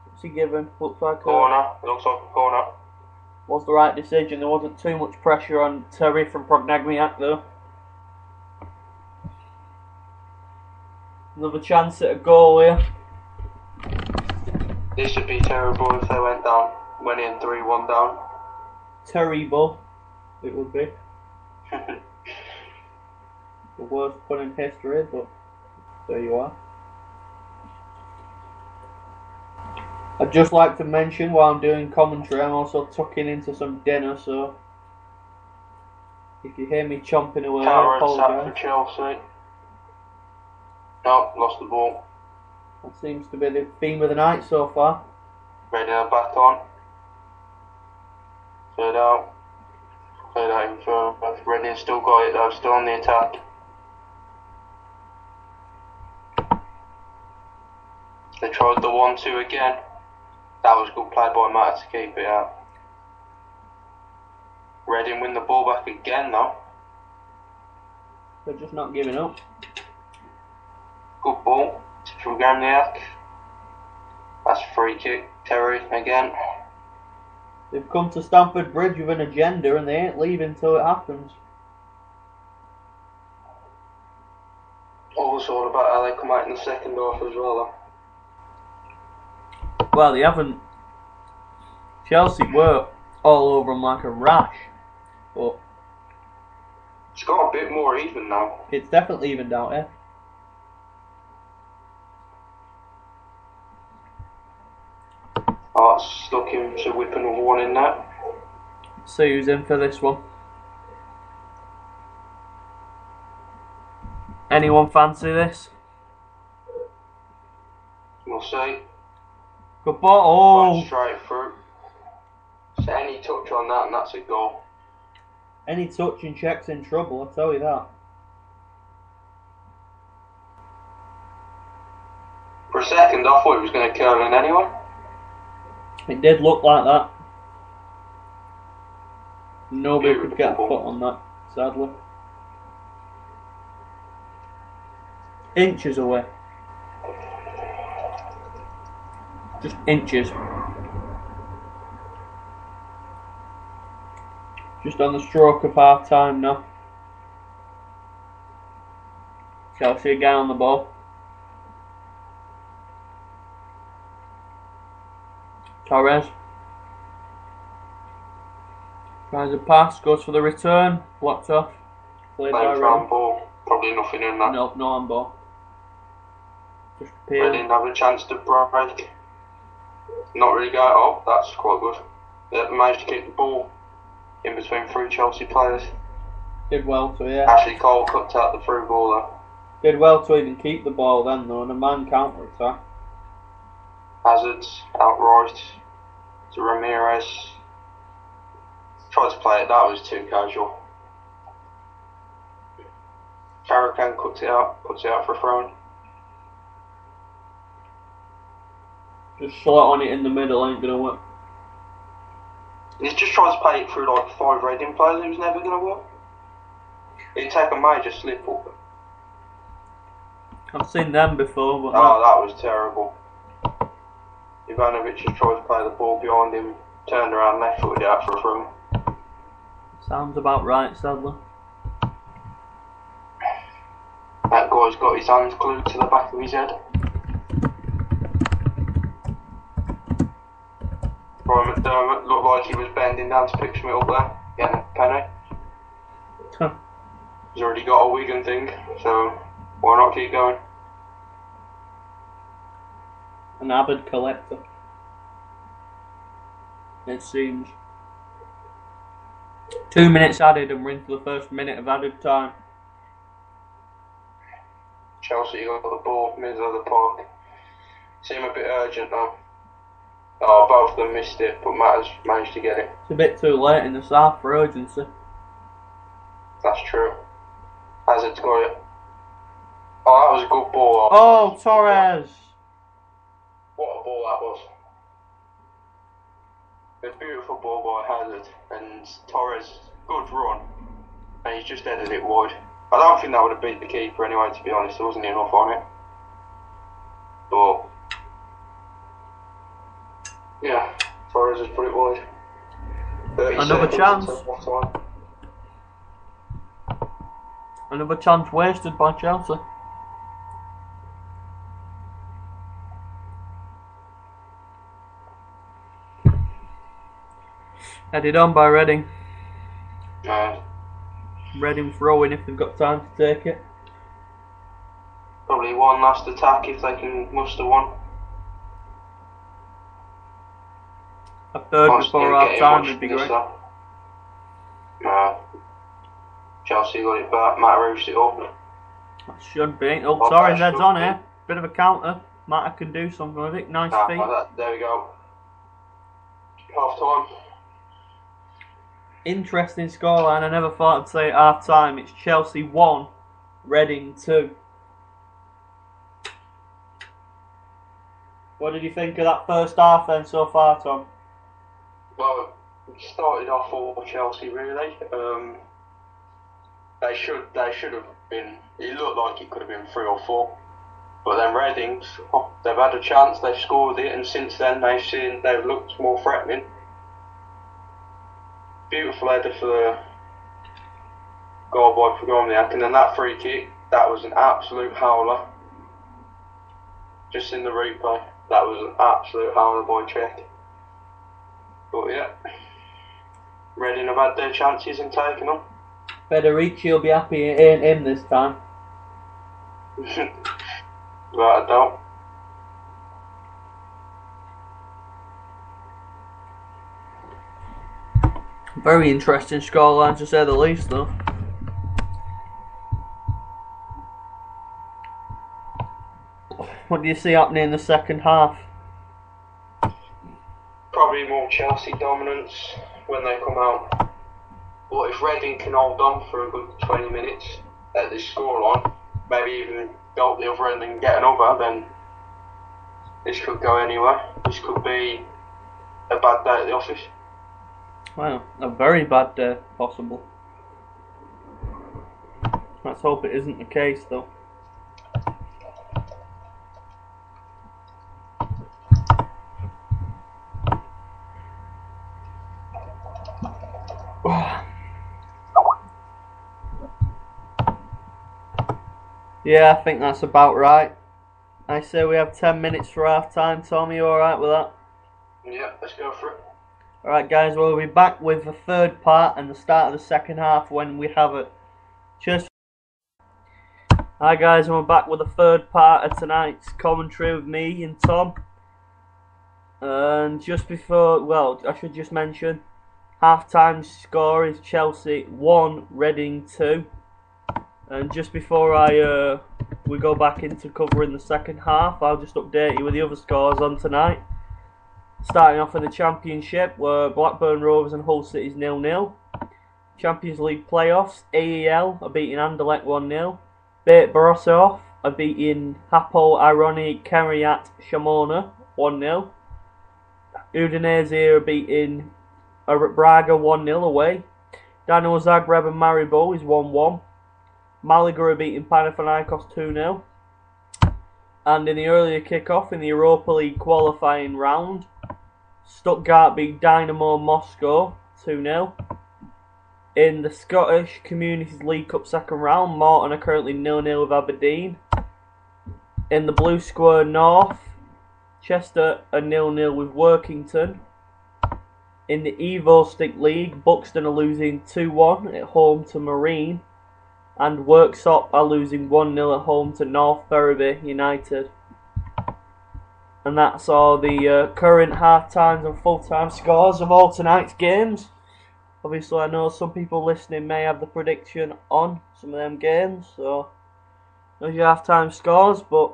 What's he given? Looks like corner. Looks like a corner. Was the right decision. There wasn't too much pressure on Terry from Prognagmiak though. Another chance at a goal here. This would be terrible if they went in 3-1 down. Terrible, it would be. The worst pun in history, but there you are. I'd just like to mention while I'm doing commentary, I'm also tucking into some dinner, so if you hear me chomping away, I apologise. For Chelsea. No, lost the ball. That seems to be the theme of the night so far. Ready to back on. Third out. Third out even further. Reading still got it though, still on the attack. They tried the 1-2 again. That was good play by Matt to keep it out. Reading win the ball back again though. They're just not giving up. Good ball from Gamniak. That's a free kick. Terry again. They've come to Stamford Bridge with an agenda and they ain't leaving till it happens. Also all about how they come out in the second half as well though. Well, they haven't. Chelsea were all over them like a rash, but it's got a bit more even now. It's definitely evened out, yeah. Oh, it's stuck him to whipping a one in there. See who's in for this one. Anyone fancy this? We'll see. Good ball. Oh. Straight through. So any touch on that and that's a goal. Any touch and check's in trouble, I'll tell you that. For a second I thought he was going to curl in anyway. It did look like that. Nobody could get a foot on that, sadly. Inches away. Just inches. Just on the stroke of half time now. Chelsea again on the ball. Torres. Tries a pass, goes for the return, blocked off. Played by Reading. Ball, probably nothing in that. No on ball. Just appeared. Reading have a chance to break. Not really going up, that's quite good. They managed to keep the ball in between three Chelsea players. Did well to, yeah. Ashley Cole cut out the through ball though. Did well to even keep the ball then though, and a man counter attack. Hazard's outright to Ramirez. Tried to play it, that was too casual. Farrakhan puts it out for a throw. Just slot on it in the middle, ain't gonna work. He's just trying to play it through like 5 Reading players, it was never gonna work. He'd take a major slip up. I've seen them before, but oh, that was terrible. Ivanovic just tried to play the ball behind him, turned around, left footed out for a throw. Sounds about right, sadly. That guy's got his hands glued to the back of his head. Brian McDermott looked like he was bending down to pick something up there, getting a penny. He's already got a Wigan thing, so why not keep going? An avid collector, it seems. 2 minutes added and we're into the first minute of added time. Chelsea got the ball, middle of the park. Seem a bit urgent though. Oh, both of them missed it, but Matt has managed to get it. It's a bit too late in the south for urgency. That's true. Hazard's got it. Oh, that was a good ball. Oh, Torres! What a ball that was. A beautiful ball by Hazard, and Torres, good run, and he's just headed it wide. I don't think that would have beat the keeper anyway, to be honest, there wasn't enough on it. But, yeah, Torres has put it wide. Another chance. Another chance wasted by Chelsea. Headed on by Reading. Reading throwing if they've got time to take it. Probably one last attack if they can muster one. A third before half time would be great. Chelsea got it back, Matt roofs it up. That should be. Oh, Torres heads on here. Bit of a counter. Matt can do something with it. Nice feet. There we go. Half time. Interesting scoreline. I never thought I'd say at half time. It's Chelsea 1, Reading 2. What did you think of that first half then so far, Tom? Well, it started off all Chelsea really. They should have been. It looked like it could have been 3 or 4. But then Reading's, they've had a chance, they've scored it, and since then they've looked more threatening. Beautiful header for the goal by Pogomniak, and then that free kick, that was an absolute howler. Just in the replay, that was an absolute howler by Czech. But yeah, Reading have had their chances and taken them. Federici will be happy it ain't him this time. Without a doubt. Very interesting scoreline to say the least though. What do you see happening in the second half? Probably more Chelsea dominance when they come out. But if Reading can hold on for a good 20 minutes at this scoreline, maybe even go up the other end and get another, then this could go anywhere. This could be a bad day at the office. Wow, a very bad day possible. Let's hope it isn't the case though. Yeah, I think that's about right. I say we have 10 minutes for half time. Tom, you alright with that? Yeah, let's go for it. Alright guys, we'll be back with the third part and the start of the second half when we have it. Cheers. Hi guys, and we're back with the third part of tonight's commentary with me and Tom. And just before, well, I should just mention, half-time score is Chelsea 1, Reading 2. And just before we go back into covering the second half, I'll just update you with the other scores on tonight. Starting off in the Championship, where Blackburn Rovers and Hull City's 0-0. Champions League playoffs, AEL are beating Anderlecht 1-0. Beit Borisov are beating Hapoel Ironi Kiryat Shimona 1-0. Udinese are beating Braga 1-0 away. Dinamo Zagreb and Maribor is 1-1. Malaga are beating Panathinaikos 2-0. And in the earlier kick-off in the Europa League qualifying round, Stuttgart beat Dynamo Moscow 2-0. In the Scottish Communities League Cup second round, Morton are currently 0-0 with Aberdeen. In the Blue Square North, Chester are 0-0 with Workington. In the Evo Stick League, Buxton are losing 2-1 at home to Marine. And Worksop are losing 1-0 at home to North Ferriby United. And that's all the current half-times and full-time scores of all tonight's games. Obviously, I know some people listening may have the prediction on some of them games, so there's your half-time scores. But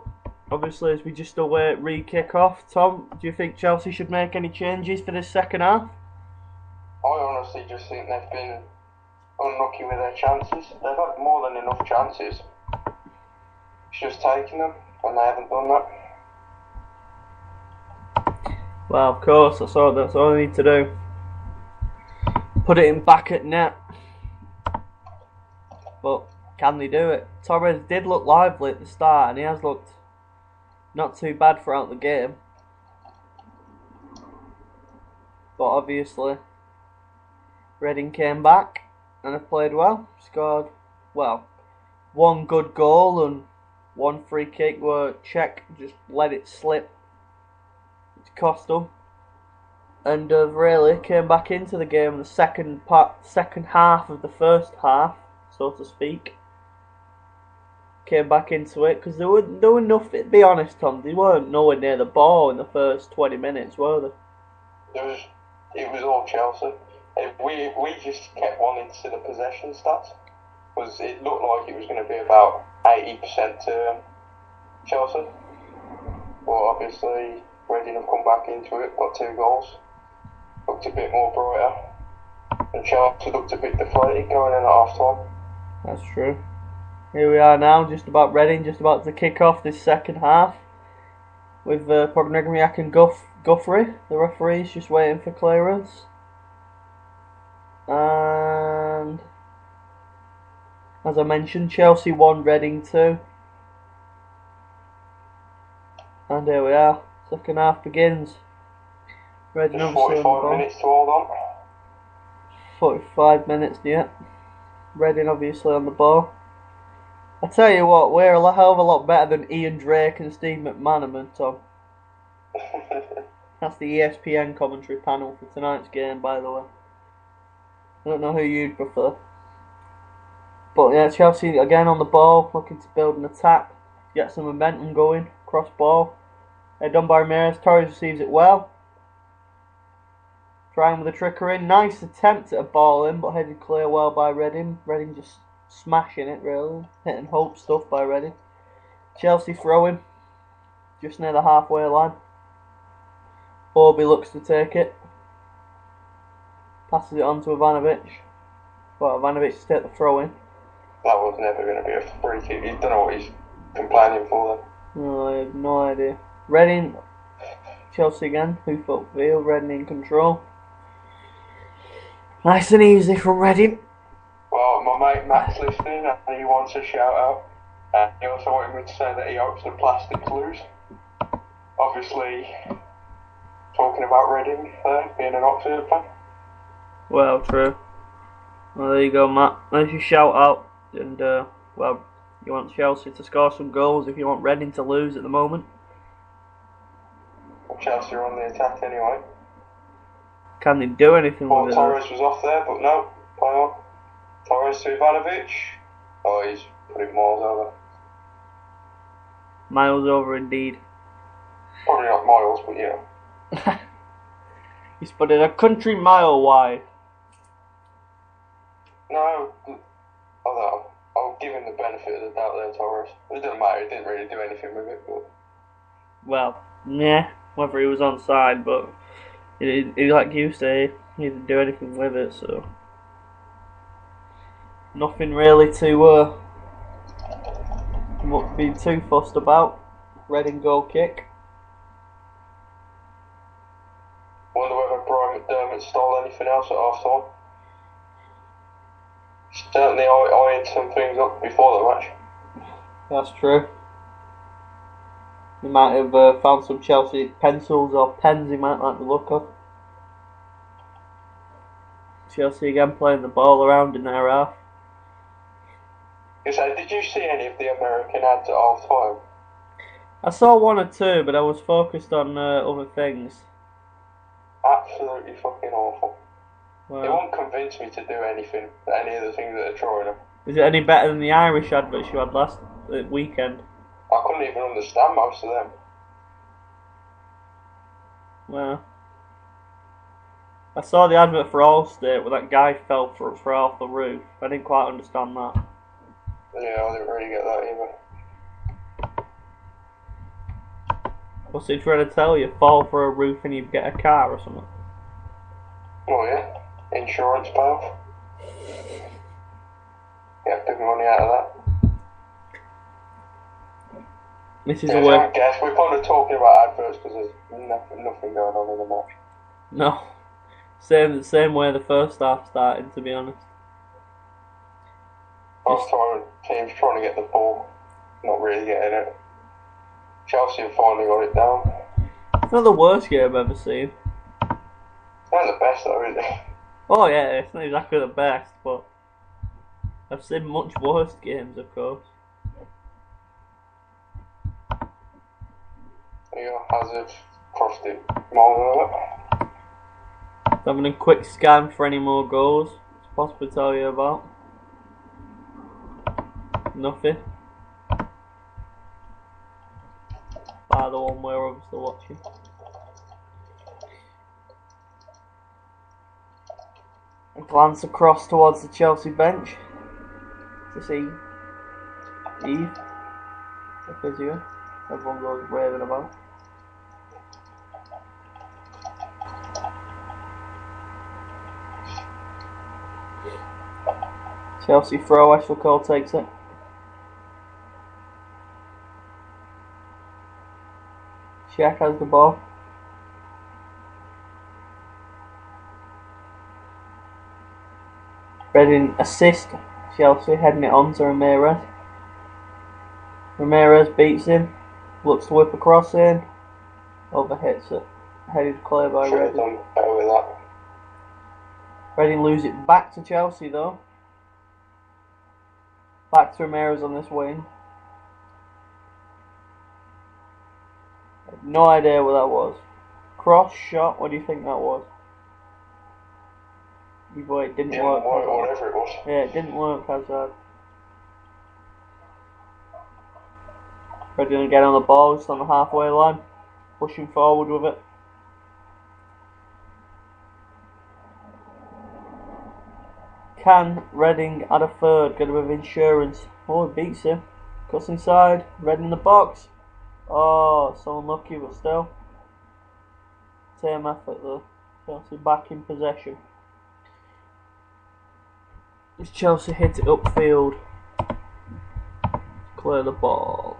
obviously, as we just await re-kick-off, Tom, do you think Chelsea should make any changes for this second half? I honestly just think they've been unlucky with their chances. They've had more than enough chances. It's just taking them, and they haven't done that. Well, of course, that's all they need to do. Put it in back at net. But can they do it? Torres did look lively at the start, and he has looked not too bad throughout the game. But obviously, Reading came back and have played well. Scored, well, one good goal and one free kick where Czech just let it slip. It's cost them. And really came back into the game in the second half of the first half, so to speak. Came back into it because they were nothing. Be honest, Tom, they weren't nowhere near the ball in the first 20 minutes, were they? It was all Chelsea. We just kept wanting to see the possession stats, because it looked like it was going to be about 80% to Chelsea. But obviously, Reading have come back into it, got 2 goals. Looked a bit more brighter, and Chelsea looked a bit deflated going in at half time. That's true. Here we are now, just about Reading, just about to kick off this second half with Pognegriak and Guthrie. The referee's just waiting for clearance. And as I mentioned, Chelsea 1, Reading 2. And here we are, second half begins. Reading just 45 minutes to hold on. 45 minutes, yeah. Reading obviously on the ball. I tell you what, we're a hell of a lot better than Ian Drake and Steve McManaman, Tom. That's the ESPN commentary panel for tonight's game, by the way. I don't know who you'd prefer. But yeah, Chelsea again on the ball, looking to build an attack, get some momentum going, cross ball. Done by Ramirez, Torres receives it well. Trying with a trickery, nice attempt at a ball in, but headed clear well by Reading. Reading just smashing it really, hitting hope stuff by Reading. Chelsea throwing, just near the halfway line. Orby looks to take it. Passes it on to Ivanovic. Well, Ivanovic to take the throw in. That was never going to be a free kick. You don't know what he's complaining for then. No, I have no idea. Reading, Chelsea again, hoof upfield, Reading in control. Nice and easy from Reading. Well, my mate Matt's listening and he wants a shout out. And he also wanted me to say that he hopes the plastics lose. Obviously, talking about Reading being an Oxford fan. Well, true. Well, there you go, Matt. There's your shout out. And, well, You want Chelsea to score some goals if you want Reading to lose at the moment. Well, Chelsea are on the attack anyway. Can they do anything with it? Torres was off there, but no. Play on. Torres to Ivanovic. Oh, he's putting miles over. Miles over indeed. Probably not miles, but yeah. He's put it a country mile wide. No, I'll give him the benefit of the doubt there, Torres. It doesn't matter, he didn't really do anything with it, but... Well, yeah, whether he was onside, but he, like you say, he didn't do anything with it, so... Nothing really to be too fussed about. Reading goal kick. Wonder whether Brian McDermott stole anything else at half time. Certainly eyeing some things up before the match. That's true. He might have found some Chelsea pencils or pens he might like the look of. Chelsea again playing the ball around in their half. So, did you see any of the American ads at half time? I saw one or two, but I was focused on other things. Absolutely fucking awful. Well, It won't convince me to do anything, any of the things that are trying them. is it any better than the Irish adverts you had last weekend? I couldn't even understand most of them. Well, I saw the advert for Allstate where that guy fell for off the roof. I didn't quite understand that. Yeah, I didn't really get that either. What's he trying to tell you? Fall for a roof and you get a car or something? Oh yeah, insurance payoff. Get big money out of that. This is Yeah, a if you way. don't guess, we're kind of talking about adverts because there's nothing going on in the match. No, same way the first half started. To be honest, Half time, teams trying to get the ball, not really getting it. Chelsea have finally got it down. it's not the worst game I've ever seen. It's not the best though, is it? Oh yeah, it's not exactly the best, but I've seen much worse games, of course. There you go, Hazard crossed it miles over. Having a quick scan for any more goals to possibly tell you about. Nothing. By the one we're obviously watching. A glance across towards the Chelsea bench to see Eve, the physio. Everyone goes raving about. Chelsea throw, Ashley Cole takes it. Shaq has the ball. Reading assist Chelsea, heading it on to Ramirez. Ramirez beats him, looks to whip across in, overhits it. Headed clear by Should have Reading. done better with that. Reading lose it back to Chelsea though. Back to Ramirez on this wing. No idea what that was. Cross shot, what do you think that was? Either way, it didn't work. Whatever it was. Yeah, it didn't work, Hazard. Ready to get on the ball, just on the halfway line. Pushing forward with it. Can Reading add a third? Get a bit of insurance. Oh, he beats him. Cuts inside. Reading in the box. Oh, so unlucky, but still. Same effort though. Chelsea back in possession. As Chelsea hit it upfield. Clear the ball.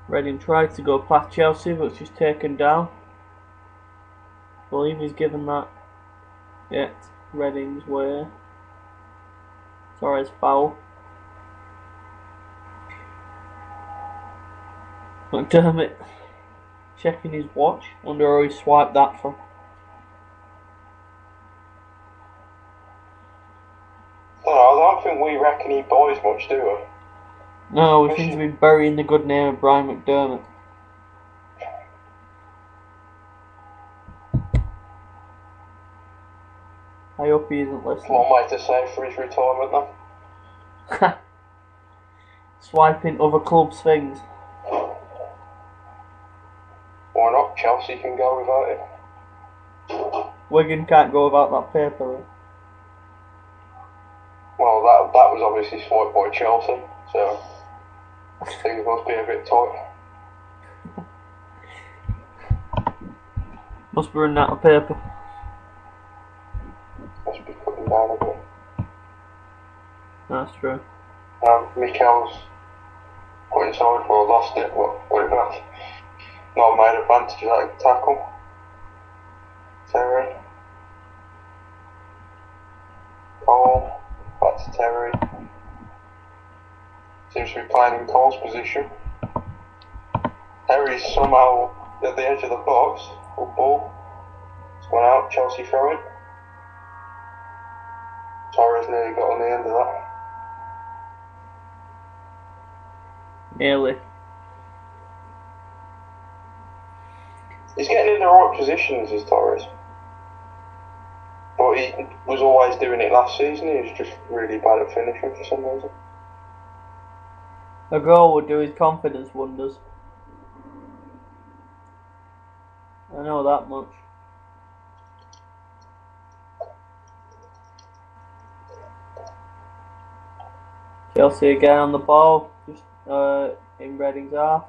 Reading tried to go past Chelsea, but it's just taken down. I believe he's given that yet Reading's way. Torres foul. McDermott checking his watch. Wonder where he swiped that from. I don't know, reckon he buys much, do we? No, we seem to be burying the good name of Brian McDermott. I hope he isn't listening. One way to save for his retirement, then. Swiping other clubs' things. Why not? Chelsea can go without it. Wigan can't go without that paper, though. Well, that was obviously swiped by Chelsea, so things must be a bit tight. Must be running out of paper. Must be cutting down a bit. That's true. Mikel's got inside, well, lost it, but put it back. Not made advantage of that tackle. Terry. Cole. Back to Terry. Seems to be playing in Cole's position. Terry's somehow at the edge of the box. Good ball. It's gone out. Chelsea throw it. Torres nearly got on the end of that. Nearly. He's getting in the right positions, is Torres. But he was always doing it last season. He was just really bad at finishing for some reason. A goal would do his confidence wonders. I know that much. Chelsea again on the ball, just in Reading's half.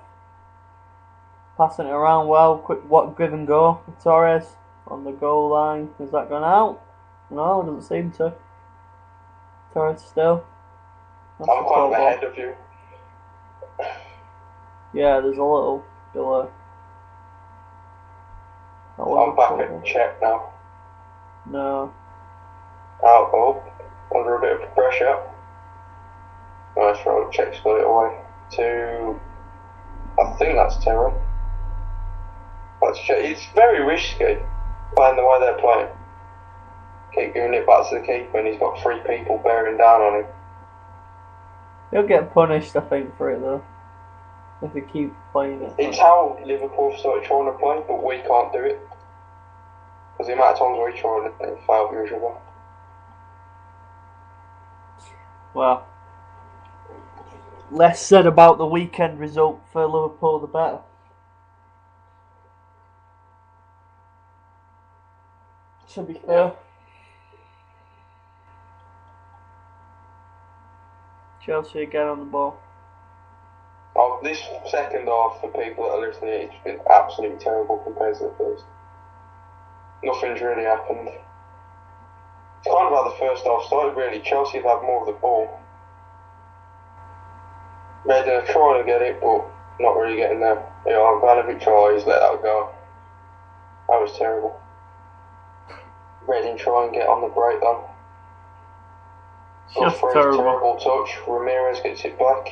Passing it around well, quick give and go. Torres on the goal line. Has that gone out? No, it doesn't seem to. Torres still. I'm quite ahead of you. Yeah, there's a little delay. I'm back at check now. No. Out goal. Under a bit of pressure. Nice roll. Check's got it away. To... I think that's Terry. It's very risky playing the way they're playing. Keep giving it back to the keeper and he's got 3 people bearing down on him. He'll get punished, I think, for it though. If they keep playing it. It's how Liverpool started trying to play, but we can't do it. Because the amount of times we try and it failed usually. Well, less said about the weekend result for Liverpool, the better. To be fair. Chelsea again on the ball. Oh, this second half, for people that are listening, it's been absolutely terrible compared to the first. Nothing's really happened. It's kind of how the first half started, really. Chelsea have had more of the ball. Reading are trying to get it, but not really getting there. You know, Ivanovic tries, let that go. That was terrible. Reading try and get on the break though. Just terrible touch. Ramirez gets it back.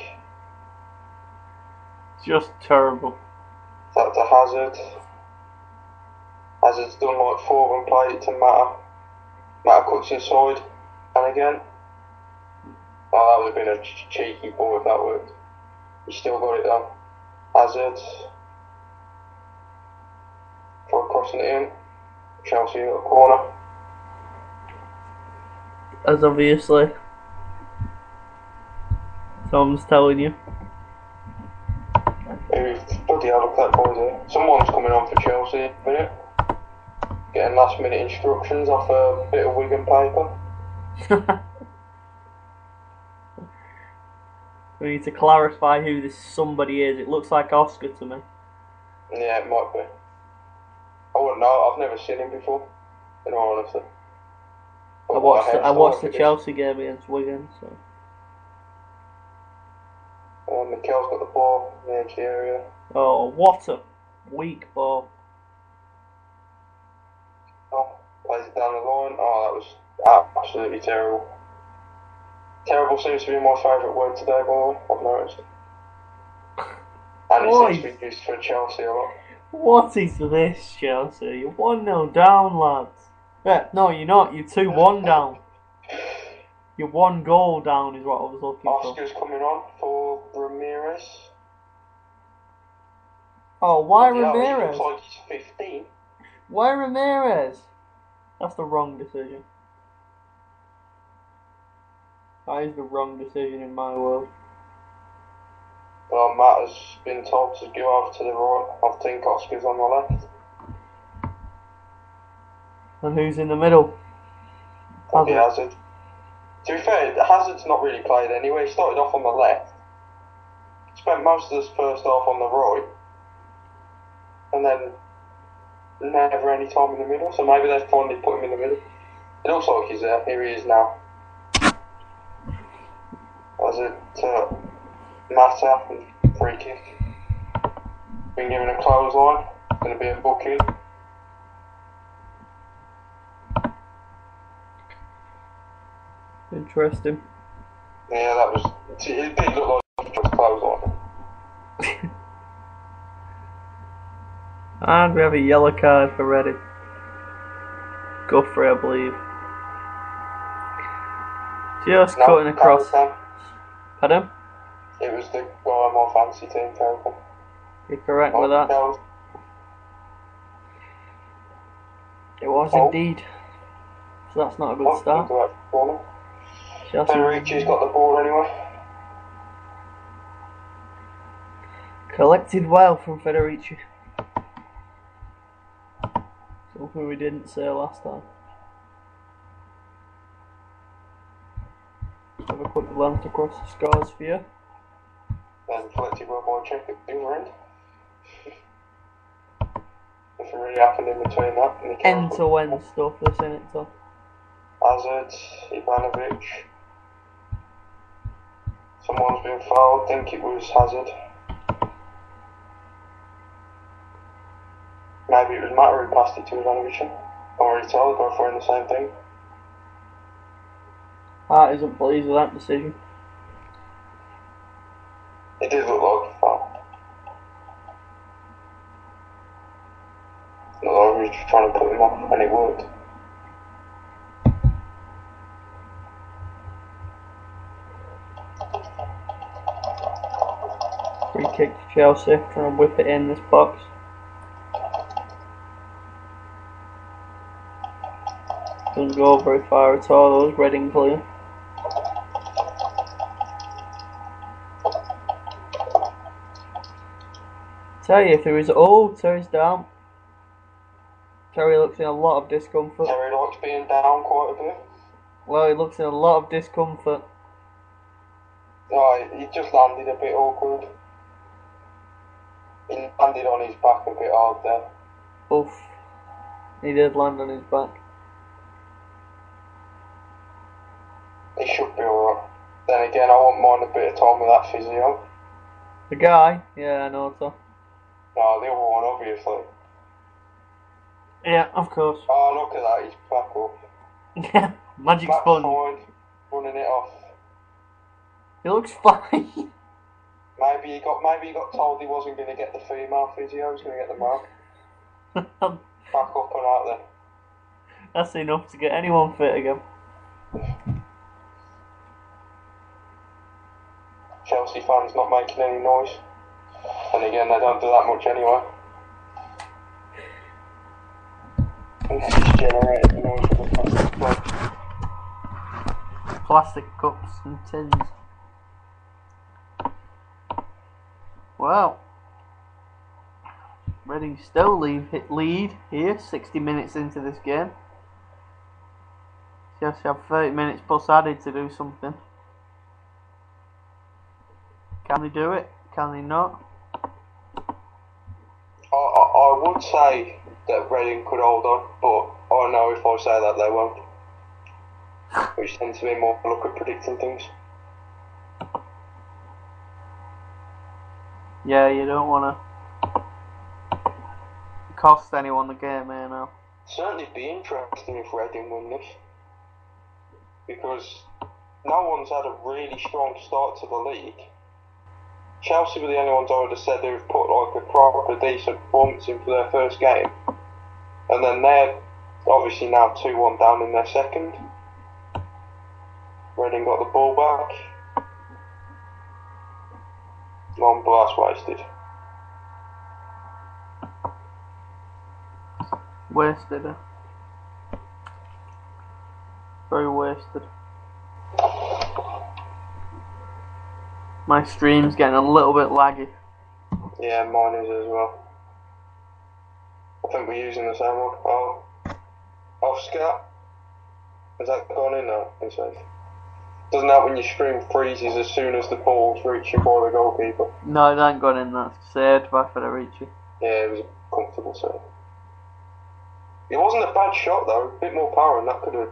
Just terrible. That to Hazard. Hazard's done like 4 of them, played it to Mata. Mata cuts inside, and again. Oh, that would have been a cheeky ball if that worked. He still got it though. Hazard. Try crossing it in. Chelsea in the corner. As obviously Tom's telling you. Maybe bloody hell, look at that boys here. Someone's coming on for Chelsea in a minute. Getting last minute instructions off a bit of Wigan paper. We need to clarify who this somebody is. It looks like Oscar to me. Yeah, it might be. I wouldn't know, I've never seen him before, in all honesty. I watched the Chelsea game against Wigan, so. Mikel's got the ball in the edge area. Oh, what a weak ball. Oh, plays it down the line. Oh, that was absolutely terrible. Terrible seems to be my favourite word today, by the way, I've noticed. And it seems to be used for Chelsea a lot. What is this, Chelsea? You're 1-0 down, lads. No, you're not. You're 2-1 down. You're 1 goal down is what I was looking for. Oscar's coming on for Ramirez. Oh, why Yeah, Ramirez? he looks like he's 15. Why Ramirez? That's the wrong decision. That is the wrong decision in my world. Well, Matt has been told to go over to the right. I think Oscar's on the left. And who's in the middle? Hazard. To be fair, Hazard's not really played anyway. He started off on the left. Spent most of this first half on the right. And then never any time in the middle. So maybe they've finally put him in the middle. It looks like he's there. Here he is now. Hazard to Mata and free kick. Been given a clothesline. Going to be a booking. Interesting. Yeah, that was. It did look like he was clothesline. And we have a yellow card for Reading. Guthrie, I believe. Just cutting across. Pardon? It was the guy on my fancy team, Carrigan. You're correct with that. It was indeed. So that's not a good start. Federici's got the ball anyway. Collected well from Federici. Something we didn't say last time. Have a quick glance across the scores for you. Then collected well by check at the other end. Nothing really happened in between that. End-to-end stuff that's in it, so. Hazard, Ivanovic. Someone's been fouled, I think it was Hazard. Maybe it was Matter who passed it to Ivanovic. I'm already told, they're throwing the same thing. Hart isn't pleased with that decision. It did look like a foul. Not like he was just trying to put him off, and it worked. Free kick to Chelsea, trying to whip it in this box. Doesn't go very far at all, those Reading player. Tell you, if there is Terry's down. Terry looks in a lot of discomfort. Terry likes being down quite a bit. Well, he looks in a lot of discomfort. No, he just landed a bit awkward. He landed on his back a bit hard there. Oof. He did land on his back. He should be alright. Then again, I wouldn't mind a bit of time with that physio. The guy? Yeah, I know so. No, the other one, obviously. Yeah, of course. Oh, look at that, he's back up. Yeah, magic Back sponge. forward, running it off. He looks fine. Maybe he got told he wasn't going to get the female physio, he was going to get the male. Back up and out then. That's enough to get anyone fit again. Chelsea fans not making any noise. And again, they don't do that much anyway. Just generated the noise with the plastic cups. Plastic cups and tins. Well, Reading still lead here, 60 minutes into this game. Chelsea have 30 minutes plus added to do something. Can they do it? Can they not? I would say that Reading could hold on, but I know if I say that they won't. Which tends to be more look at predicting things. Yeah, you don't want to cost anyone the game here now. Certainly be interesting if Reading win this. Because no one's had a really strong start to the league. Chelsea were the only ones I would have said who've put like a proper decent performance in for their first game. And then they're obviously now 2-1 down in their second. Reading got the ball back. Long blast wasted. Wasted. Very wasted. My stream's getting a little bit laggy. Yeah, mine is as well. I think we're using the same one. Oh, Oscar. Has that gone in now? It says. Doesn't that when your stream freezes as soon as the ball's reaching by the goalkeeper? No, it ain't gone in. That's saved by Federici. Yeah, it was a comfortable save. It wasn't a bad shot though. A bit more power and that could have.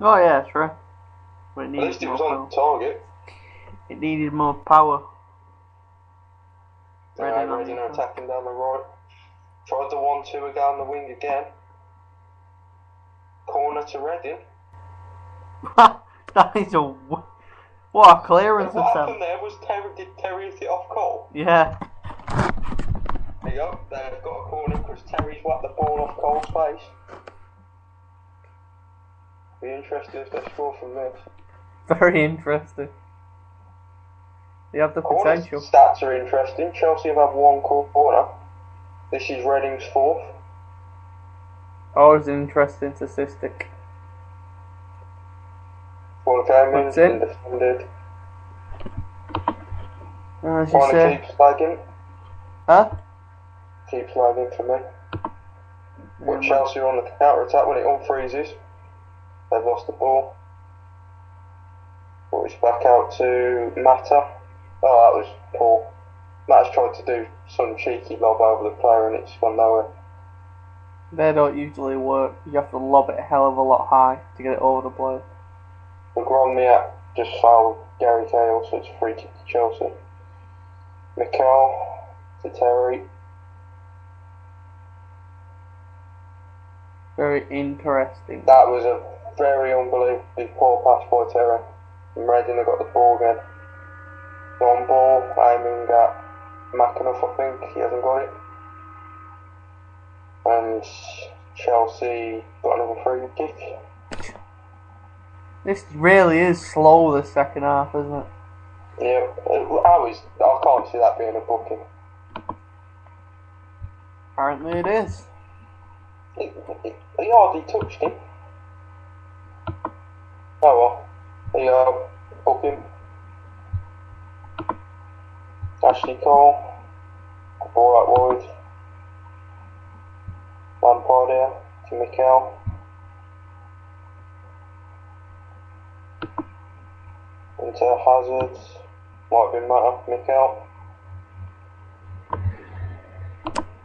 Oh yeah, true. But it At needed least it more was power. on target. It needed more power. Reading are attacking down the right. Tried the 1-2 down the wing again. Corner to Reading. That is a what a clearance What attempt. happened there was did Terry hit it off goal? Yeah. There you go. They've got a corner because Terry's whacked the ball off Cole's face. Be interested if they score from this. Very interesting. They have the Corner potential. stats are interesting. Chelsea have had one corner. This is Reading's fourth. Always an interesting statistic. Ball came in, That's it. been defended. As you Corner say. keeps lagging. Huh? Keeps lagging for me. But Chelsea are on the counter attack when it unfreezes. They've lost the ball. But it's back out to Mata. Oh, that was poor. Mata's tried to do some cheeky lob over the player and it's gone nowhere. They don't usually work. You have to lob it a hell of a lot high to get it over the player. The Gromniak just fouled Gary Cahill, so it's a free kick to Chelsea. Mikel to Terry. Very interesting. That was a very unbelievably poor pass by Terry. And Reading have got the ball again. On ball, aiming at McAnuff, I think. He hasn't got it. And Chelsea got another free kick. This really is slow, the second half, isn't it? Yeah, I can't see that being a booking. Apparently it is. He hardly touched him. Oh well. There you go. Booking. Ashley Cole. Ball out wide. Lampard here to Mikel. Into Hazard. Might have been Mata. Mikel.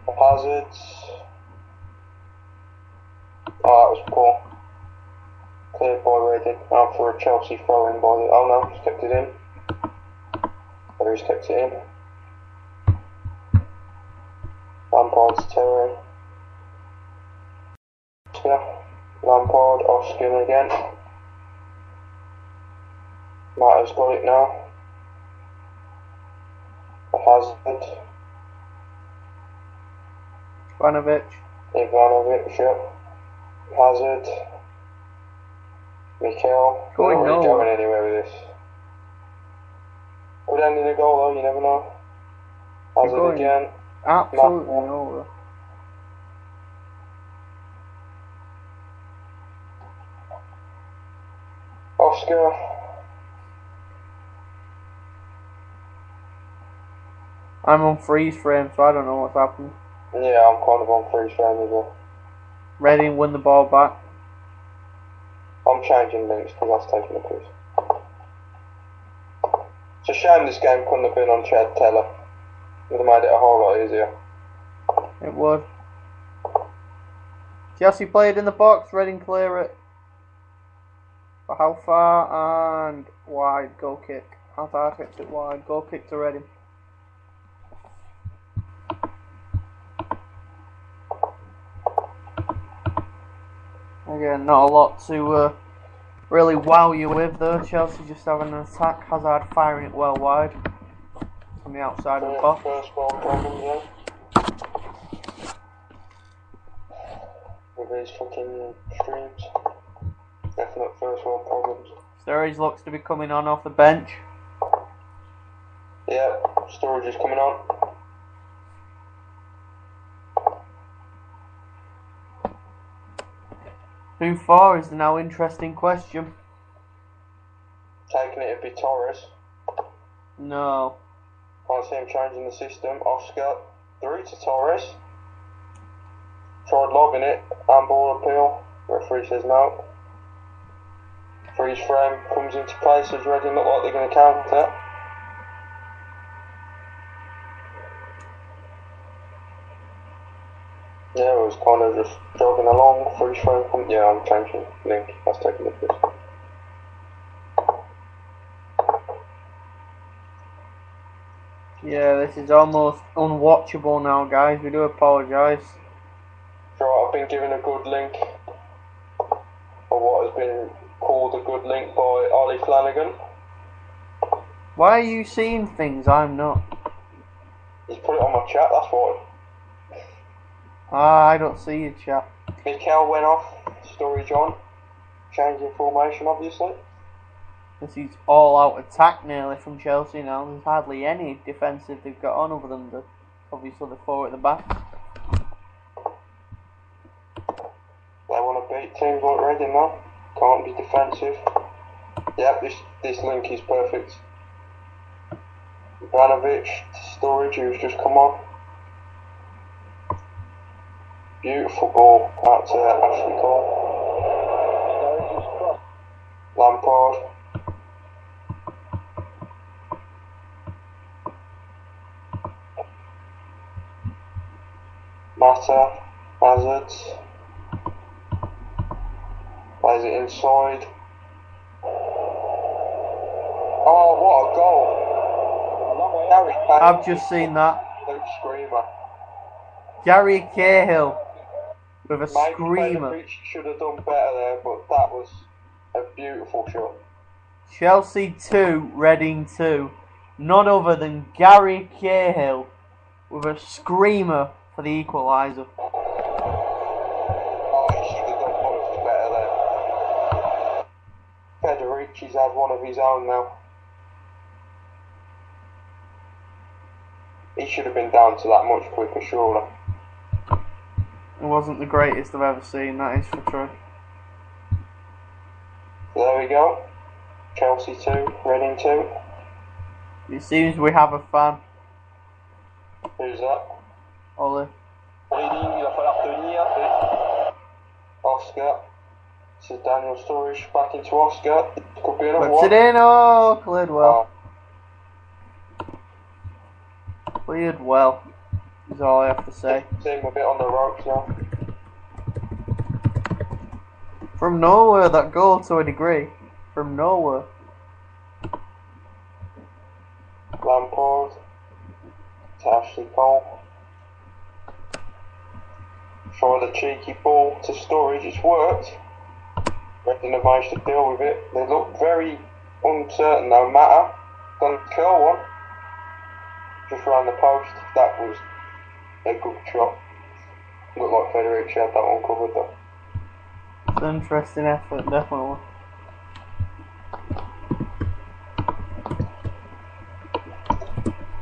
Hazard. Oh, that was poor. Cleared by Reading. Out for a Chelsea throw in by the. Oh no, he's kept it in. Oh, he's kept it in. Lampard's Terry. Lampard, Oscar again. Mata's got it now. Hazard. Ivanovic, yep. Hazard. Mikel. Going Not really nowhere. going anywhere with this. Could end in a goal though, you never know. Hazard Going again. Absolutely Matt. nowhere. Oscar. I'm on freeze frame, so I don't know what's happened. Yeah, I'm kind of on freeze frame as well. Reading win the ball back. I'm changing links because that's taking a piss. It's a shame this game couldn't have been on Chad Teller. Would have made it a whole lot easier. It would. Chelsea played in the box, Reading clear it. But how far? And wide, goal kick. Hazard hits it wide, goal kick to Reading. Again, not a lot to really wow you with though. Chelsea just having an attack. Hazard firing it well wide from the outside of the box. First ball problems, yeah. With these fucking streams. Definite first world problems. Sturridge looks to be coming on off the bench. Yeah, Sturridge is coming on. Who for is the now interesting question. Taking it to be Torres. No. Can't see him changing the system. Oscar through to Torres. Tried lobbing it. Handball appeal. Referee says no. Freeze frame comes into place as Reading look like they're going to counter. Yeah, it was kind of just jogging along. Freeze frame come. Yeah, I'm changing link. Let's take a look at this. Yeah, this is almost unwatchable now, guys. We do apologise. Right, I've been given a good link, or what has been called a good link by Ollie Flanagan. Why are you seeing things I'm not? He's put it on my chat, that's why. I don't see your chat. Mikel went off, Sturridge on, changing formation obviously. This is all out attack nearly from Chelsea now. There's hardly any defensive they've got on other than obviously the four at the back. They want to beat teams like Reading now. Can't be defensive. Yeah, this link is perfect. Ivanovic, Sturridge, who's just come on. Beautiful ball out to Ashley Cole. Lampard. Mata, Hazard. Plays it inside. Oh, what a goal! I've just seen that. Luke Screamer. Gary Cahill with a Maybe screamer. Ivanovic should have done better there, but that was a beautiful shot. Chelsea 2, Reading 2. None other than Gary Cahill with a screamer for the equaliser. Oh, he should have done much better there. Federici's had one of his own now. He should have been down to that much quicker, surely. It wasn't the greatest I've ever seen, that is for true. There we go. Chelsea 2, Reading 2. It seems we have a fan. Who's that? Ollie. Reading, il va falloir tenir. Oscar. This is Daniel Sturridge back into Oscar. Could be another Puts one. it in, oh, cleared well. Oh. Cleared well, is all I have to say. Team a bit on the ropes now. From nowhere, that goal to a degree. From nowhere. Lampard to Ashley Cole. Try the cheeky ball to Sturridge, it's worked. Reading have managed to deal with it. They look very uncertain no matter. Gonna curl one. Just round the post. That was a good shot. Looked like Federici had that one covered though. It's an interesting effort, definitely.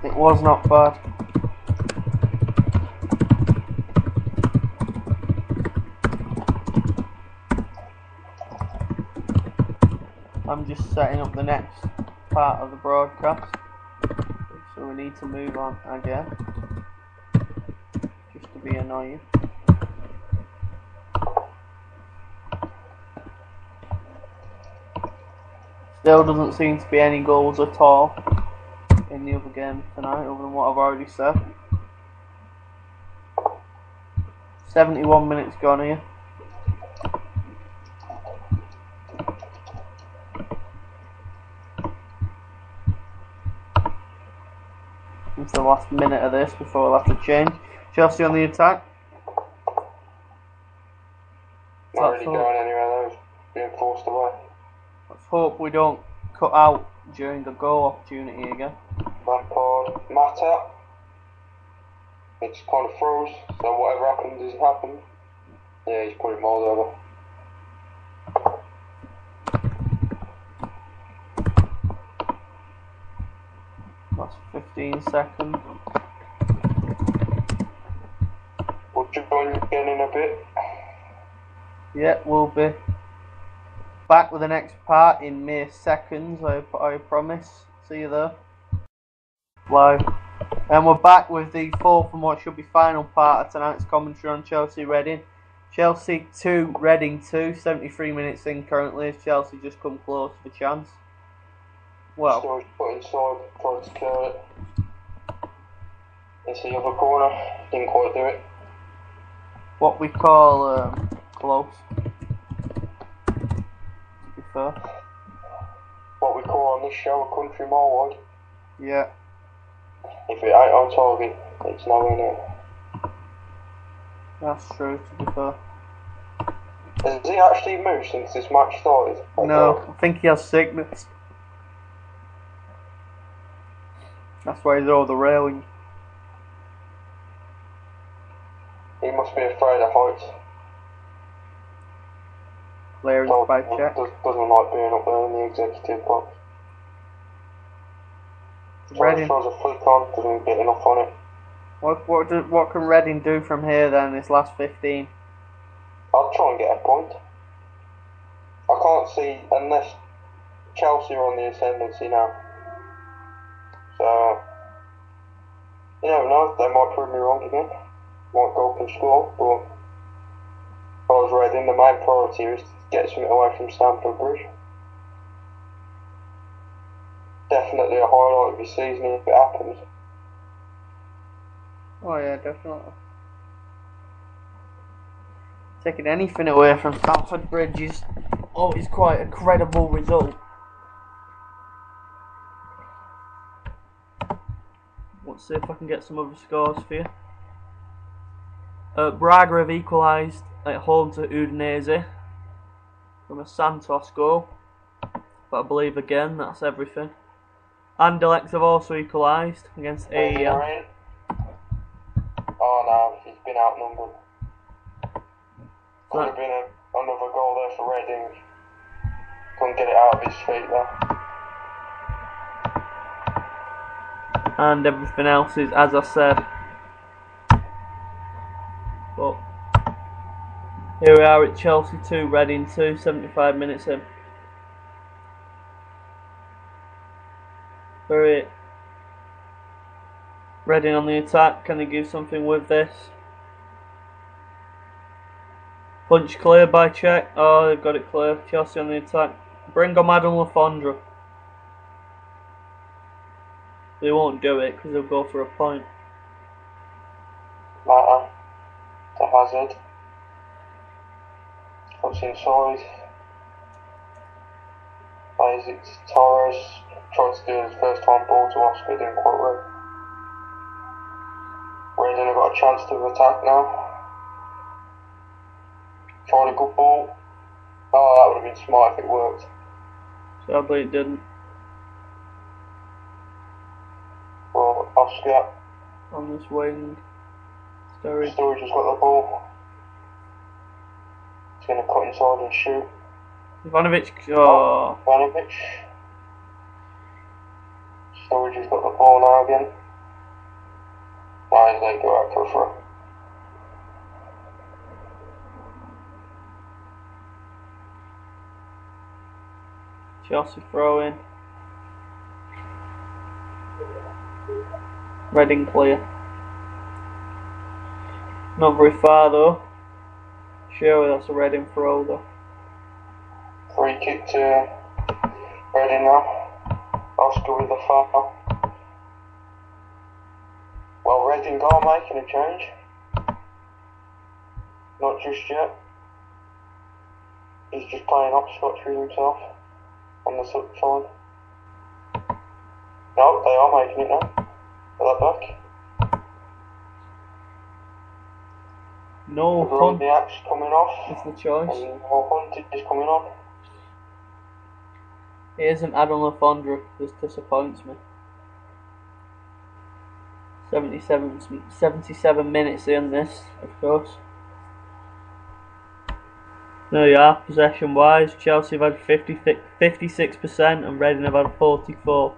It was not bad. I'm just setting up the next part of the broadcast, so we need to move on again, just to be annoying. Still doesn't seem to be any goals at all in the other game tonight, other than what I've already said. 71 minutes gone here. It's the last minute of this before we'll have to change. Chelsea on the attack. Not really going anywhere though, being forced away. Let's hope we don't cut out during the goal opportunity again. Lampard, Mata. It's kind of froze, so whatever happens has happened. Yeah, he's put it miles over. 15 seconds. We'll join again in a bit. Yeah, we'll be back with the next part in mere seconds, I promise. See you there. Live. And we're back with the fourth and what should be final part of tonight's commentary on Chelsea Reading. Chelsea 2, Reading 2, 73 minutes in currently as Chelsea just come close to the chance. Well, Storage put inside, tried to clear it. Into the other corner, didn't quite do it. what we call close, to be fair. What we call on this show a country mile wide. Yeah. If it ain't on target, it's nowhere near. That's true, to be fair. Has he actually moved since this match started? No, I think he has sickness. That's why he's over the railing. He must be afraid of heights. Clearance by check. Doesn't like being up there in the executive box. Reading. Throws a flick on, doesn't get enough on it. What can Reading do from here then, this last 15? I'll try and get a point. I can't see, unless Chelsea are on the ascendancy now. So, you never know, they might prove me wrong again. Might go up and score, but if I was Reading, the main priority is to get something away from Stamford Bridge. Definitely a highlight of your season if it happens. Oh yeah, definitely. Taking anything away from Stamford Bridge is always quite a credible result. Let's see if I can get some other scores for you. Braga have equalised at home to Udinese from a Santos goal, but I believe again that's everything. Anderlecht have also equalised against AEL. Oh no, he's been outnumbered. Could have been another goal there for Reading. Couldn't get it out of his feet there. And everything else is as I said. But here we are at Chelsea 2, Reading 2, 75 minutes in. Very Reading on the attack, can they do something with this? Punch clear by check. Oh, they've got it clear. Chelsea on the attack. Bring on Adam Lafondra. They won't do it because they'll go for a point. Matter. To Hazard. Puts inside. Plays it to Torres. Tried to do his first time ball to Oscar, didn't quite work. Reading have got a chance to attack now. Tried a good ball. Oh, that would have been smart if it worked. Sadly it didn't. Well, Oscar. On this wing. Sturridge has got the ball. He's going to cut inside and shoot. Ivanovic. Oh. Ivanovic. Sturridge has got the ball now again. Now he's going to go out for a throw. Chelsea throw in. Reading clear. Not very far though. Surely that's a Reading throw though. Free kick to Reading now. Oscar with the foul. Well, Reading are making a change. Not just yet. He's just playing hopscotch with himself on the side. No, they are making it now. Are that back? No punt. The axe coming off. It's the choice. And more punt is coming on. It isn't Adam Lafondra. This disappoints me. 77 minutes in this, of course. There you are, possession wise. Chelsea have had 56% and Reading have had 44%.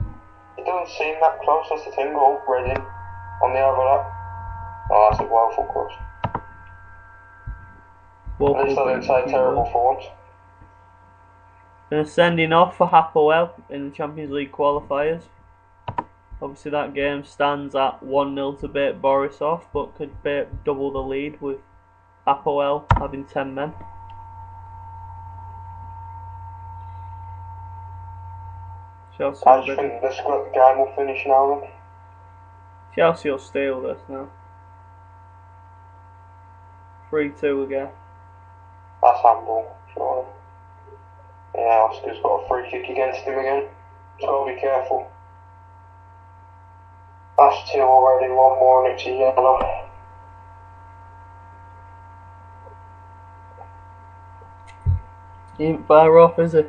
It does doesn't seem that close. That's the thing. Goal, Reading on the overlap. Oh, that's a woeful cross. At least I didn't say terrible for once. And a sending off for Hapoel in the Champions League qualifiers. Obviously that game stands at 1-0 to beat Borisov, but could double the lead with Hapoel having 10 men. Chelsea I just think this game will finish now then. Chelsea will steal this now. 3-2 again. That's handball, surely. Yeah, Oscar's got a free kick against him again. He's got to be careful. That's 2 already, 1 more and it's a yellow. He ain't far off, is he?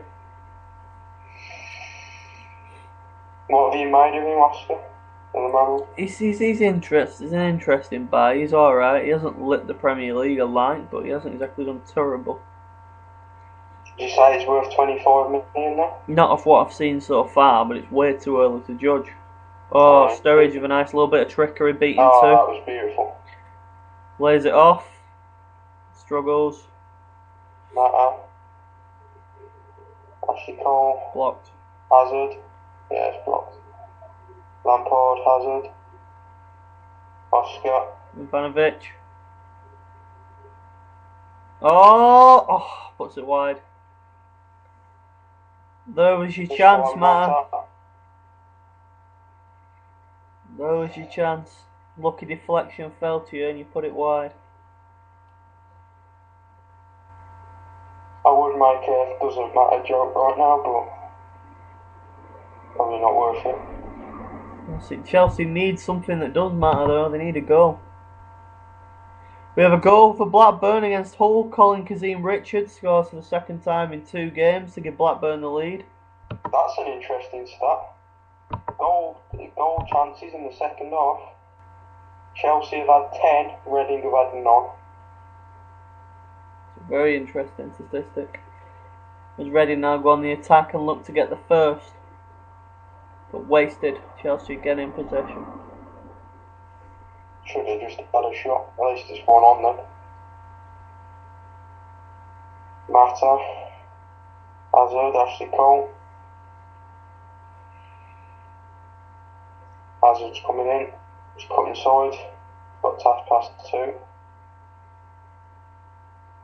What have you made of him, Oscar? In the moment? He's interesting. He's an interesting buy. He's alright. He hasn't lit the Premier League alight, but he hasn't exactly done terrible. Did you say he's worth 25 million now? Not off what I've seen so far, but it's way too early to judge. Oh, Sturridge with a nice little bit of trickery beating Oh, two. that was beautiful. Lays it off. Struggles. Mata. Ashley Cole. Blocked. Hazard. Yeah, it's blocked. Lampard, Hazard. Oscar. Ivanovic. Oh, puts it wide. There was your chance, Mata. There was your chance. Lucky deflection fell to you and you put it wide. I would make a doesn't matter joke right now, but probably not worth it. Chelsea needs something that does matter though. They need a goal. We have a goal for Blackburn against Hull. Colin Kazim Richards scores for the second time in 2 games to give Blackburn the lead. That's an interesting stat. Goal chances in the second half. Chelsea have had 10, Reading have had 9. It's a very interesting statistic. As Reading now go on the attack and look to get the first. But wasted. Chelsea again in possession. Should have just had a shot. At least there's one on then. Mata. Hazard, Ashley Cole. Hazard's coming in. He's cut inside. Got tapped past 2.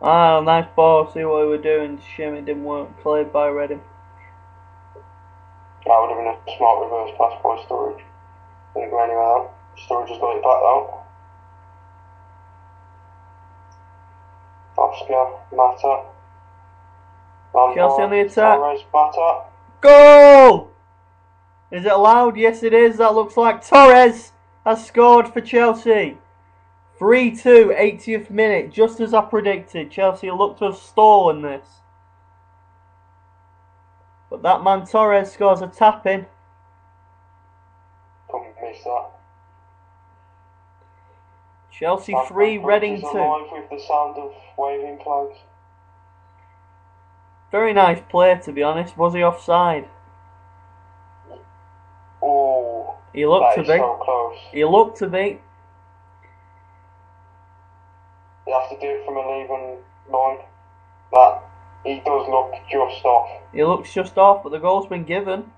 Ah, nice ball. See what we were doing. Shame it didn't work. Played by Reading. That would have been a smart reverse pass by Sturridge. Didn't go anywhere out. Sturridge has got it back out. Oscar, Mata. Lampard, Chelsea on the attack. Torres, Mata. Goal! Is it allowed? Yes it is. That looks like Torres has scored for Chelsea. 3-2, 80th minute, just as I predicted. Chelsea look to have stolen this. But that man Torres scores a tap-in. Couldn't miss that. Chelsea 3, Reading 2. Alive with the sound of waving flags. Very nice play, to be honest. Was he offside? Oh, He looked to be. so close. He looked to be. You have to do it from a leaving line. That he does look just off. He looks just off, but the goal's been given.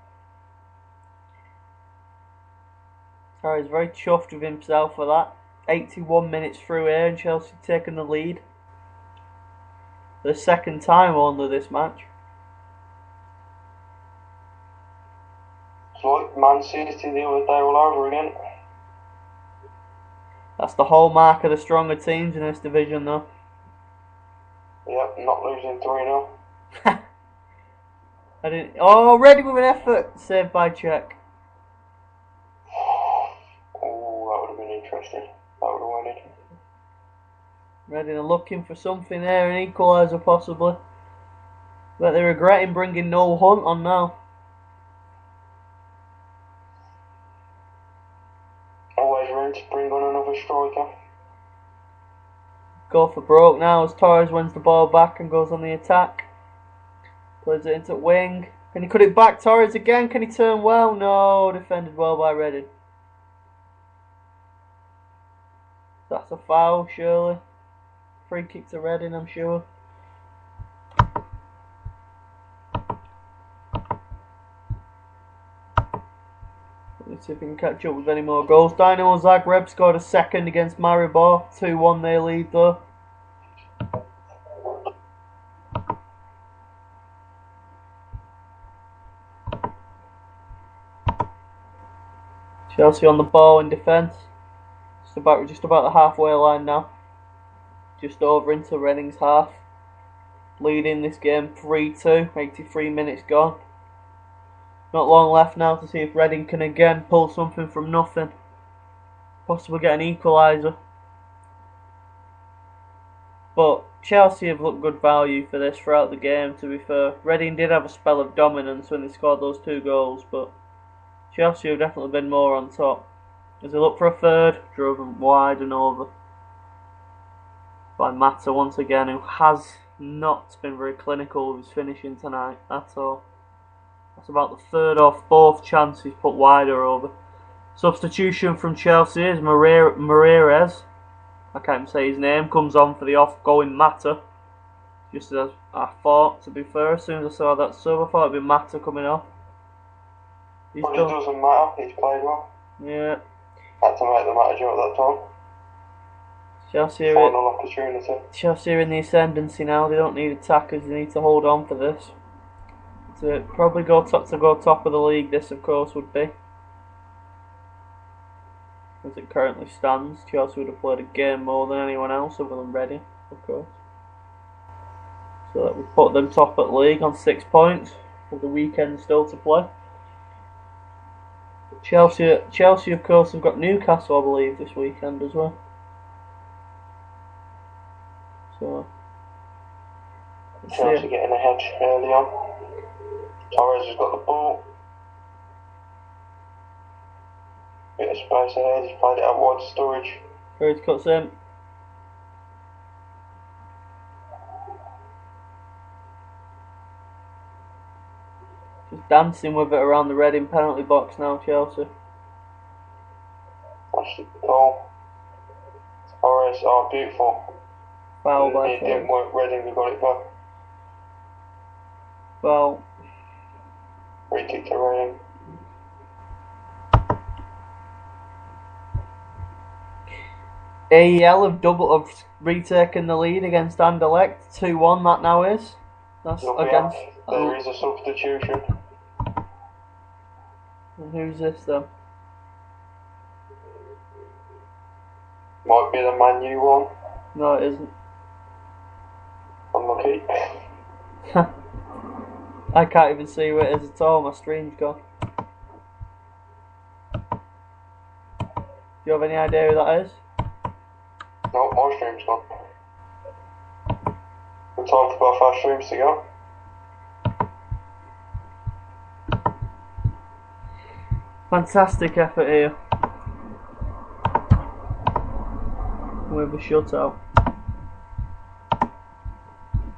So he's very chuffed with himself for that. 81 minutes through here and Chelsea taking the lead. The second time only this match. It's like Man City the other day all over again. That's the hallmark of the stronger teams in this division though. Yep, not losing 3-0. I didn't. Oh, Reading with an effort. Saved by Czech. Oh, that would have been interesting. That would have won it. Reading are looking for something there, an equaliser possibly. But they're regretting bringing Noel Hunt on now. Always room to bring on another striker. Go for broke now as Torres wins the ball back and goes on the attack. Plays it into wing. Can he cut it back? Torres again. Can he turn well? No. Defended well by Reading. That's a foul, surely. Free kick to Reading, I'm sure. Let's see if we can catch up with any more goals. Dynamo Zagreb scored a second against Maribor. 2-1 they lead though. Chelsea on the ball in defence. Just about the halfway line now. Just over into Reading's half. Leading this game 3-2. 83 minutes gone. Not long left now to see if Reading can again pull something from nothing. Possibly get an equaliser. But Chelsea have looked good value for this throughout the game, to be fair. Reading did have a spell of dominance when they scored those 2 goals, but Chelsea have definitely been more on top. As they look for a third, drove them wide and over by Mata once again, who has not been very clinical with his finishing tonight at all. That's about the third or fourth chance he's put wider over. Substitution from Chelsea is Moreires. I can't even say his name. Comes on for the off-going Mata. Just as I thought, to be fair, as soon as I saw that sub, I thought it'd be Mata coming off. But it doesn't matter, he's played well. Yeah. Had to make the manager at that time. Final opportunity. Chelsea are in the ascendancy now. They don't need attackers. They need to hold on for this. To probably go top of the league. This, of course, would be. As it currently stands, Chelsea would have played a game more than anyone else, other than Reading, of course. So that would put them top at league on 6 points, with the weekend still to play. Chelsea, of course, have got Newcastle, I believe, this weekend as well. So Chelsea getting ahead early on. Torres has got the ball. Bit of space ahead, he's played it out wide to Storage. Storage cuts in. Just dancing with it around the Reading penalty box now, Chelsea. That's the goal. Torres, oh beautiful. Foul by It didn't work, Reading, we got it back. Well, free kick to Reading. AEL have retaken the lead against Anderlecht. 2-1 that now is. That's against. There is a substitution. And who's this then? Might be the Man U one. No, it isn't. Unlucky. I can't even see who it is at all. My stream's gone. Do you have any idea who that is? No, my stream's gone. We're time for both our streams to go. Fantastic effort here. With a shutout.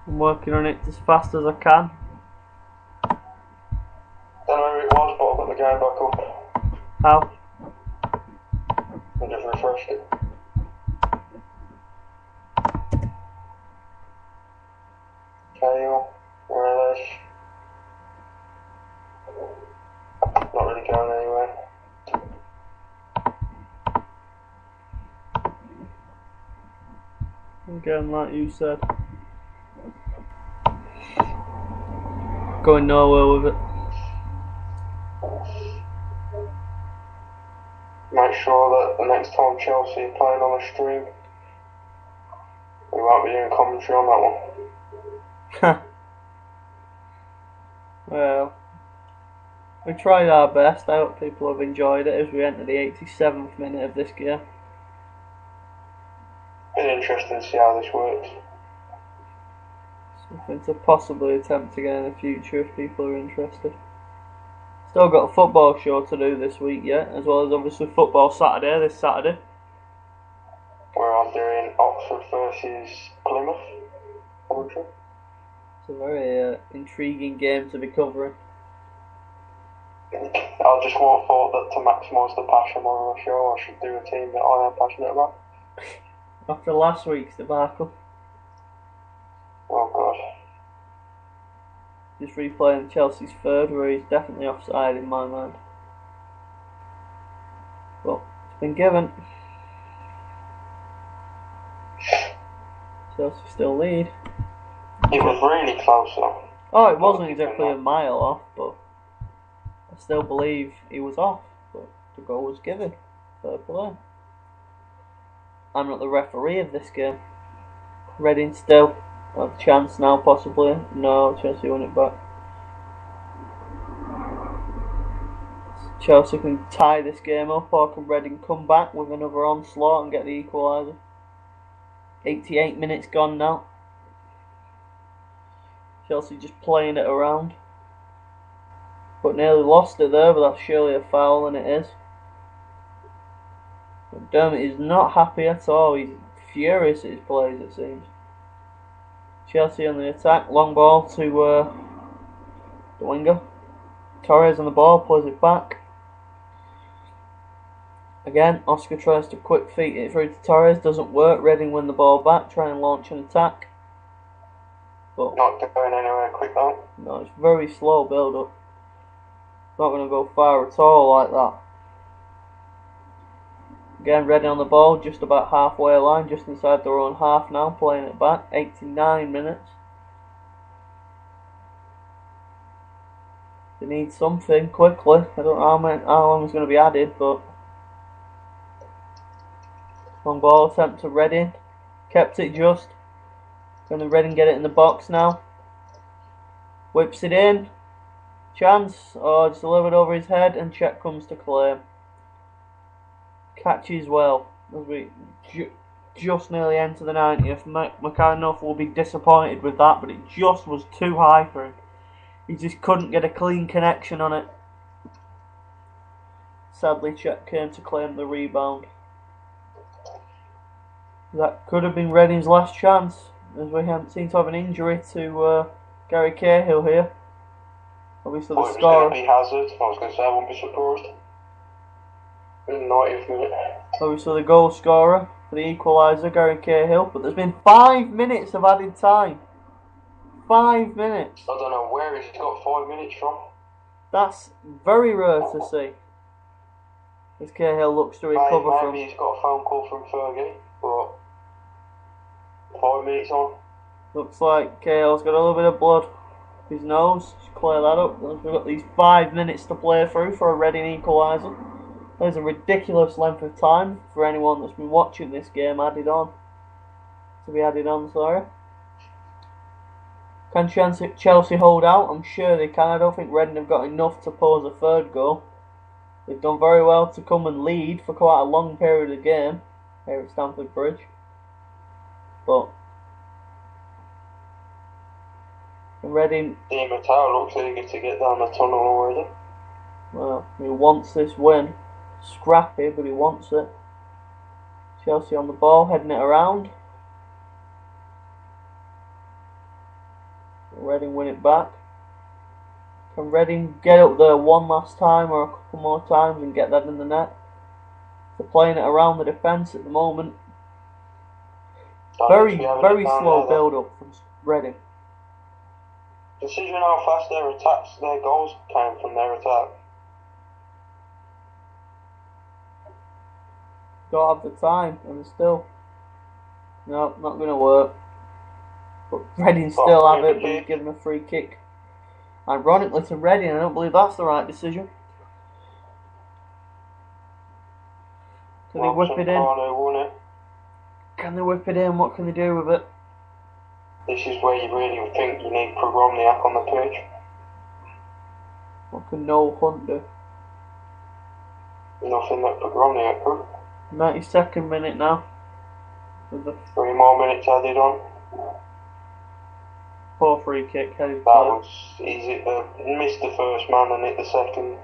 I'm working on it as fast as I can. Don't know who it was, but I've got the game back up. How? I just refreshed it. Kale, Relish. Not really going anywhere. Again, like you said. Going nowhere with it. Make sure that the next time Chelsea are playing on a stream, we won't be doing commentary on that one. Well, we tried our best. I hope people have enjoyed it as we enter the 87th minute of this game. It's interesting to see how this works. Something to possibly attempt again in the future if people are interested. Still got a football show to do this week yet, as well as obviously football Saturday, this Saturday. Where I'm doing Oxford versus Plymouth. Commentary. It's a very intriguing game to be covering. I just thought that to maximise the passion on the show, I should do a team that I am passionate about. After last week's debacle. Oh God. Just replaying Chelsea's third, where he's definitely offside in my mind. But it's been given. Chelsea still lead. It was really close though. Oh, it wasn't exactly a mile off, but I still believe he was off. But the goal was given. Fair play. I'm not the referee of this game. Reading still have a chance now, possibly. No, Chelsea won it back. Chelsea can tie this game up, or can Reading come back with another onslaught and get the equaliser. 88 minutes gone now. Chelsea just playing it around. But nearly lost it there, but that's surely a foul, and it is. But Dermot is not happy at all. He's furious at his plays, it seems. Chelsea on the attack. Long ball to the winger. Torres on the ball, plays it back. Again, Oscar tries to quick feet it through to Torres. Doesn't work. Reading win the ball back. Try and launch an attack. But not going anywhere quick though. No, it's very slow build up. Not going to go far at all like that. Again, Reading on the ball, just about halfway line, just inside their own half now, playing it back. 89 minutes. They need something quickly. I don't know how long it's going to be added, but long ball attempt to Reading. Kept it just. Can the Reading get it in the box now? Whips it in. Chance. Oh, just a little bit over his head, and check comes to claim. Catches well. As we just nearly enter the 90th. McAnuff will be disappointed with that, but it just was too high for him. He just couldn't get a clean connection on it. Sadly, Czech came to claim the rebound. That could have been Reading's last chance, as we haven't seemed to have an injury to Gary Cahill here. Obviously the scorer. Be Hazard. I was going to say I wouldn't be surprised. Obviously the goal scorer for the equaliser, Gary Cahill. But there's been 5 minutes of added time. 5 minutes. I don't know where he's got 5 minutes from. That's very rare to see. As Cahill looks to recover from. Maybe he's got a phone call from Fergie, but 5 minutes on. Looks like Cahill's got a little bit of blood up his nose. Just clear that up. We've got these 5 minutes to play through for a Reading equaliser. There's a ridiculous length of time for anyone that's been watching this game added on. Sorry. Can Chelsea hold out? I'm sure they can. I don't think Reading have got enough to pose a third goal. They've done very well to come and lead for quite a long period of the game here at Stamford Bridge. But Reading... Di Matteo looks eager to get down the tunnel already. Well, he wants this win. Scrappy, but he wants it. Chelsea on the ball, heading it around. Reading win it back. Can Reading get up there one last time or a couple more times and get that in the net? They're playing it around the defence at the moment. Very slow build up from Reading. Considering how fast their goals came from their attack. Don't have the time, and still, no, not going to work. But Reading still have it, but he's given a free kick. Ironically to Reading, I don't believe that's the right decision. Can they whip it in? Can they whip it in? What can they do with it? This is where you really think you need Progromniak on the pitch. What can Noel Hunt do? Nothing that Progromniak could. 92nd minute now. With the 3 more minutes added on. Poor free kick headed that was easy. Missed the first man and hit the second.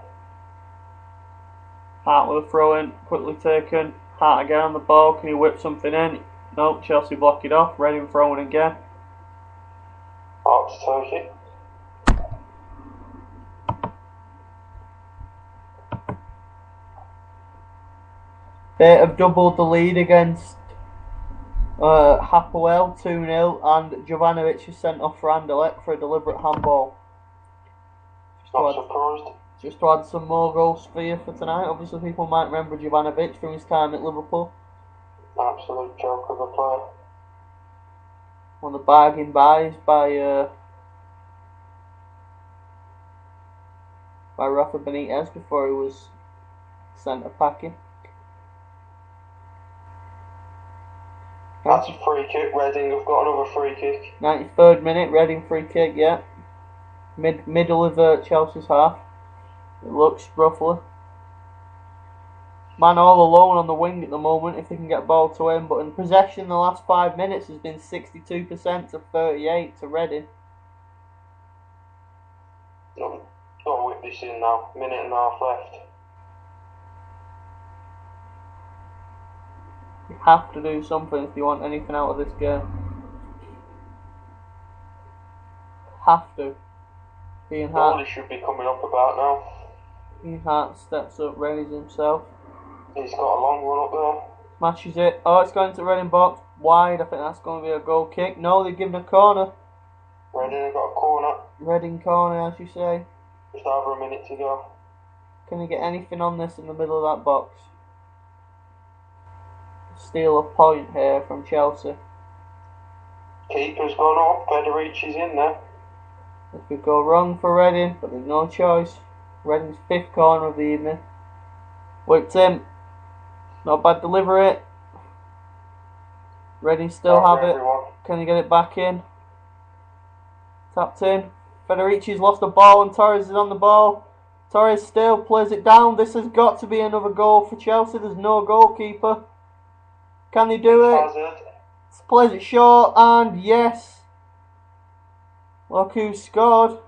Hart with a throw in, quickly taken. Hart again on the ball, can he whip something in? No, Chelsea block it off. Reading throwing again. Hart to take it. They have doubled the lead against Hapoel 2-0, and Jovanovic is sent off for Anderlecht for a deliberate handball. Not surprised. Just to add some more goals for you for tonight. Obviously, people might remember Jovanovic from his time at Liverpool. Absolute joke of a player. One of the bargain buys by Rafa Benitez before he was sent a packing. That's a free kick. Reading have got another free kick. 93rd minute, Reading free kick, yeah. Middle of Chelsea's half. It looks roughly. Man all alone on the wing at the moment if they can get ball to him, but in possession the last 5 minutes has been 62% to 38 to Reading. Got to whip this in now. Minute and a half left. You have to do something if you want anything out of this game. Have to. Ian Hart. Goalie should be coming up about now. Ian Hart steps up, readies himself. He's got a long one up there. Smashes it. Oh, it's going to Reading box. Wide. I think that's going to be a goal kick. No, they've given a corner. Reading have got a corner. Reading corner, as you say. Just over a minute to go. Can he get anything on this in the middle of that box? Steal a point here from Chelsea. Keeper's gone up. Federici's in there. It could go wrong for Reading, but there's no choice. Reading's 5th corner of the evening. Whipped in. Not bad delivery. Reading still have it. Can he get it back in? Tapped in. Federici's lost the ball and Torres is on the ball. Torres still plays it down. This has got to be another goal for Chelsea. There's no goalkeeper. Can they do it? Hazard. Plays it short and yes. Look who scored.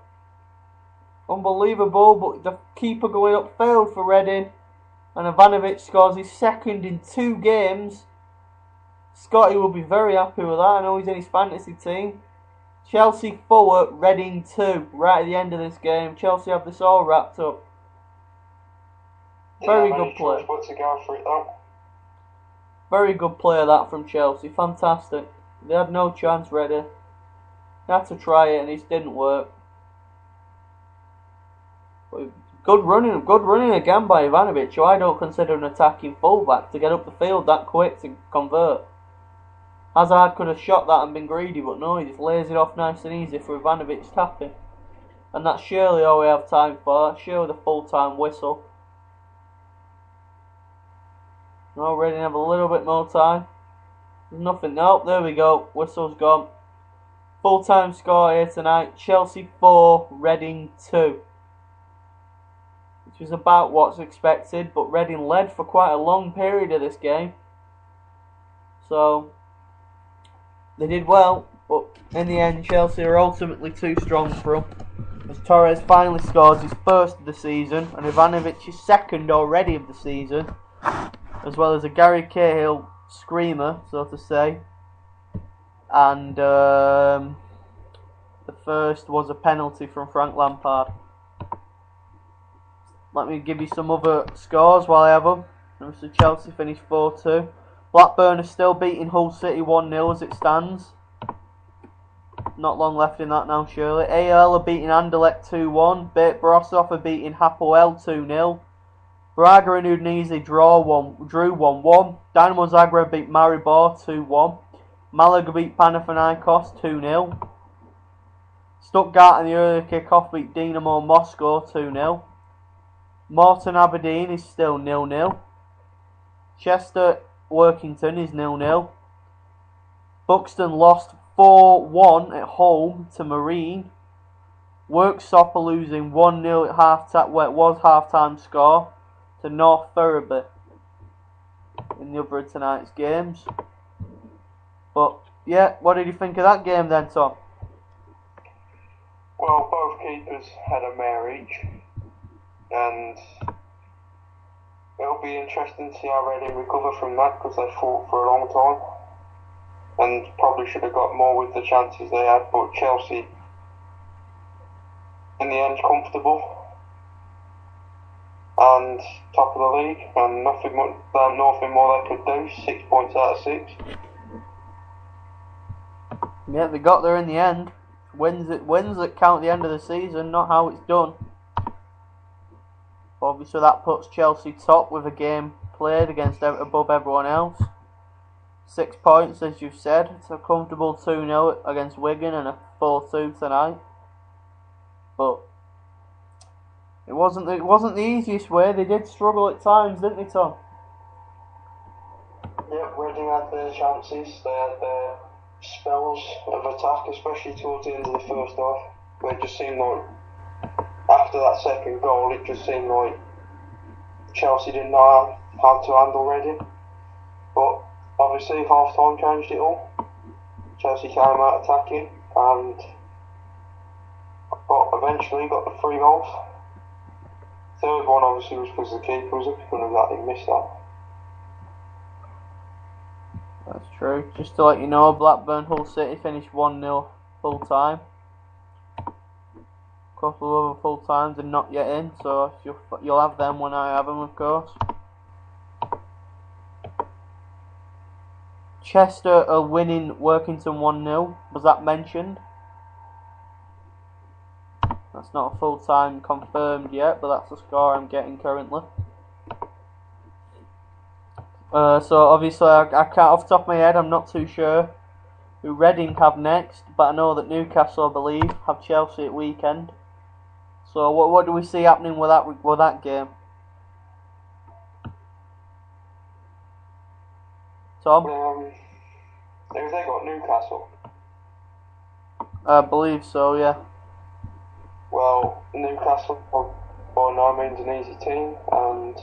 Unbelievable, but the keeper going up failed for Reading. And Ivanovic scores his 2nd in 2 games. Scotty will be very happy with that. I know he's in his fantasy team. Chelsea 4, Reading 2. Right at the end of this game. Chelsea have this all wrapped up. Very good play. Very good play that from Chelsea. Fantastic. They had no chance, Reading. They had to try it and it didn't work. But good running again by Ivanovic, who I don't consider an attacking fullback, to get up the field that quick to convert. Hazard could have shot that and been greedy, but no, he just lays it off nice and easy for Ivanovic's tapping. And that's surely all we have time for. That's surely the full-time whistle. No, Reading have a little bit more time. There's nothing. Nope, there we go. Whistle's gone. Full-time score here tonight. Chelsea 4, Reading 2. Which was about what's expected, but Reading led for quite a long period of this game. So, they did well, but in the end, Chelsea are ultimately too strong for them. As Torres finally scores his 1st of the season, and Ivanovic's 2nd already of the season, as well as a Gary Cahill screamer, so to say. And the 1st was a penalty from Frank Lampard. Let me give you some other scores while I have them. Obviously Chelsea finished 4-2. Blackburn are still beating Hull City 1-0 as it stands. Not long left in that now, surely. AL are beating Anderlecht 2-1. Beit Brosov are beating Hapoel 2-0. Braga and Udinese drew 1-1. Dynamo Zagreb beat Maribor 2-1. Malaga beat Panathinaikos 2-0. Stuttgart in the early kick-off beat Dinamo Moscow 2-0. Morton Aberdeen is still 0-0. Chester Workington is 0-0. Buxton lost 4-1 at home to Marine. Worksop are losing 1-0 at half-time, where it was half-time score, to North Ferriby in the other of tonight's games. But yeah, what did you think of that game then, Tom? Well, both keepers had a mare each, and it'll be interesting to see how Reading recover from that, because they fought for a long time and probably should have got more with the chances they had, but Chelsea in the end comfortable. and top of the league, and nothing more they could do. 6 points out of 6. Yeah, they got there in the end. Wins that count at the end of the season, not how it's done. Obviously, that puts Chelsea top with a game played above everyone else. 6 points, as you've said. It's a comfortable 2-0 against Wigan and a 4-2 tonight. But it wasn't the easiest way. They did struggle at times, didn't they, Tom? Yeah, Reading had their chances. They had their spells of attack, especially towards the end of the first half, where it just seemed like after that second goal, it just seemed like Chelsea didn't know how to handle Reading. But obviously, half time changed it all. Chelsea came out attacking and eventually got the 3 goals. Third one obviously was because the keeper was up. He couldn't have let him miss that. That's true. Just to let you know, Blackburn Hull City finished 1-0 full time. A couple of other full times are not yet in, so you'll have them when I have them, of course. Chester are winning Workington 1-0. Was that mentioned? That's not a full time confirmed yet, but that's the score I'm getting currently. So obviously I can't, off the top of my head, I'm not too sure who Reading have next, but I know that Newcastle, I believe, have Chelsea at weekend. So what do we see happening with that game? Tom? Have they got Newcastle? I believe so, yeah. Well, Newcastle by no means an easy team, and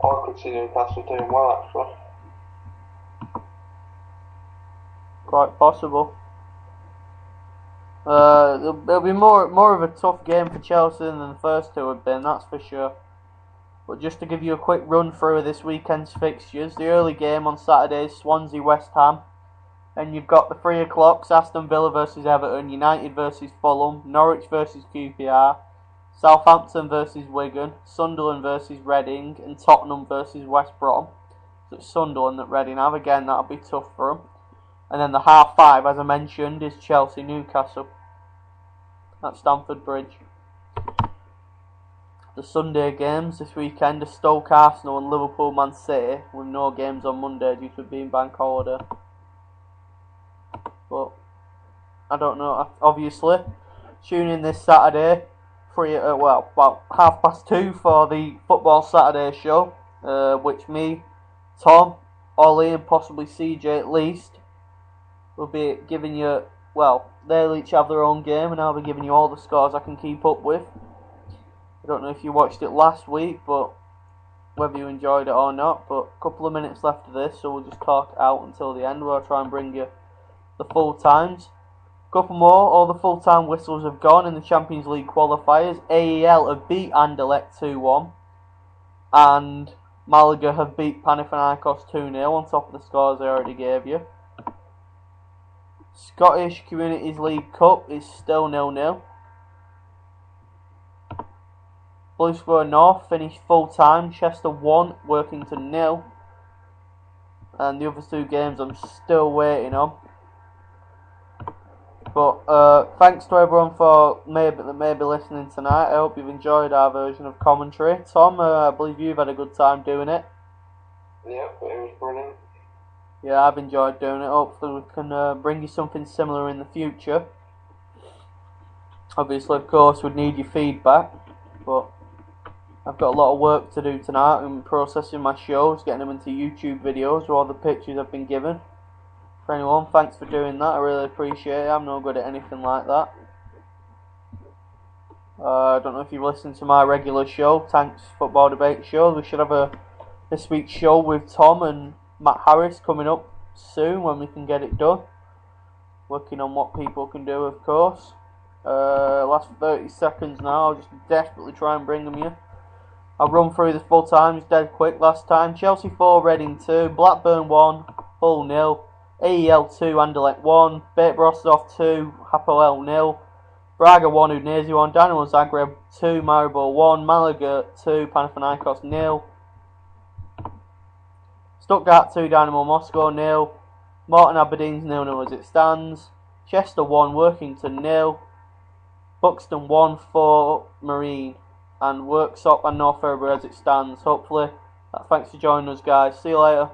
I could see Newcastle doing well, actually. Quite possible. It'll be more of a tough game for Chelsea than the first two have been, that's for sure. But just to give you a quick run through of this weekend's fixtures, the early game on Saturday is Swansea West Ham. Then you've got the 3 o'clocks, Aston Villa versus Everton, United versus Fulham, Norwich versus QPR, Southampton versus Wigan, Sunderland versus Reading, and Tottenham versus West Brom. So it's Sunderland that Reading have. Again, that'll be tough for them. And then the 5:30, as I mentioned, is Chelsea Newcastle at Stamford Bridge. The Sunday games this weekend are Stoke Arsenal and Liverpool Man City, with no games on Monday due to it being bank holiday. But I don't know. Obviously, tune in this Saturday, about 2:30 for the Football Saturday show, which me, Tom, Ollie, and possibly CJ at least will be giving you. Well, they'll each have their own game, and I'll be giving you all the scores I can keep up with. I don't know if you watched it last week, but whether you enjoyed it or not. But a couple of minutes left of this, so we'll just talk out until the end, where I'll try and bring you the full times. Couple more. All the full time whistles have gone in the Champions League qualifiers. AEL have beat Anderlecht 2-1, and Malaga have beat Panathinaikos 2-0 on top of the scores I already gave you. Scottish Communities League Cup is still 0-0. Bluesborough North finished full time. Chester 1, Workington 0. And the other 2 games I'm still waiting on. But thanks to everyone for maybe listening tonight. I hope you've enjoyed our version of commentary. Tom, I believe you've had a good time doing it. Yep, it was brilliant. Yeah, I've enjoyed doing it. Hopefully we can bring you something similar in the future. Obviously, of course, we'd need your feedback. But I've got a lot of work to do tonight in processing my shows, getting them into YouTube videos with all the pictures I've been given. For anyone, thanks for doing that, I really appreciate it. I'm no good at anything like that. I don't know if you've listened to my regular show, Tank's Football Debate Show. We should have this week's show with Tom and Matt Harris coming up soon when we can get it done. Working on what people can do, of course. Last 30 seconds now, I'll just desperately try and bring them you. I'll run through the full times dead quick last time. Chelsea 4, Reading 2, Blackburn 1, Hull 0, AEL 2, Anderlecht 1, Beit Brosov 2, Hapoel 0, Braga 1, Udinese 1, Dynamo Zagreb 2, Maribor 1, Malaga 2, Panathinaikos 0, Stuttgart 2, Dynamo Moscow 0, Morton Aberdeen's 0-0 as it stands, Chester 1, Workington 0, Buxton 1, 4, Marine, and Worksop and North Fairborough as it stands. Hopefully, thanks for joining us, guys. See you later.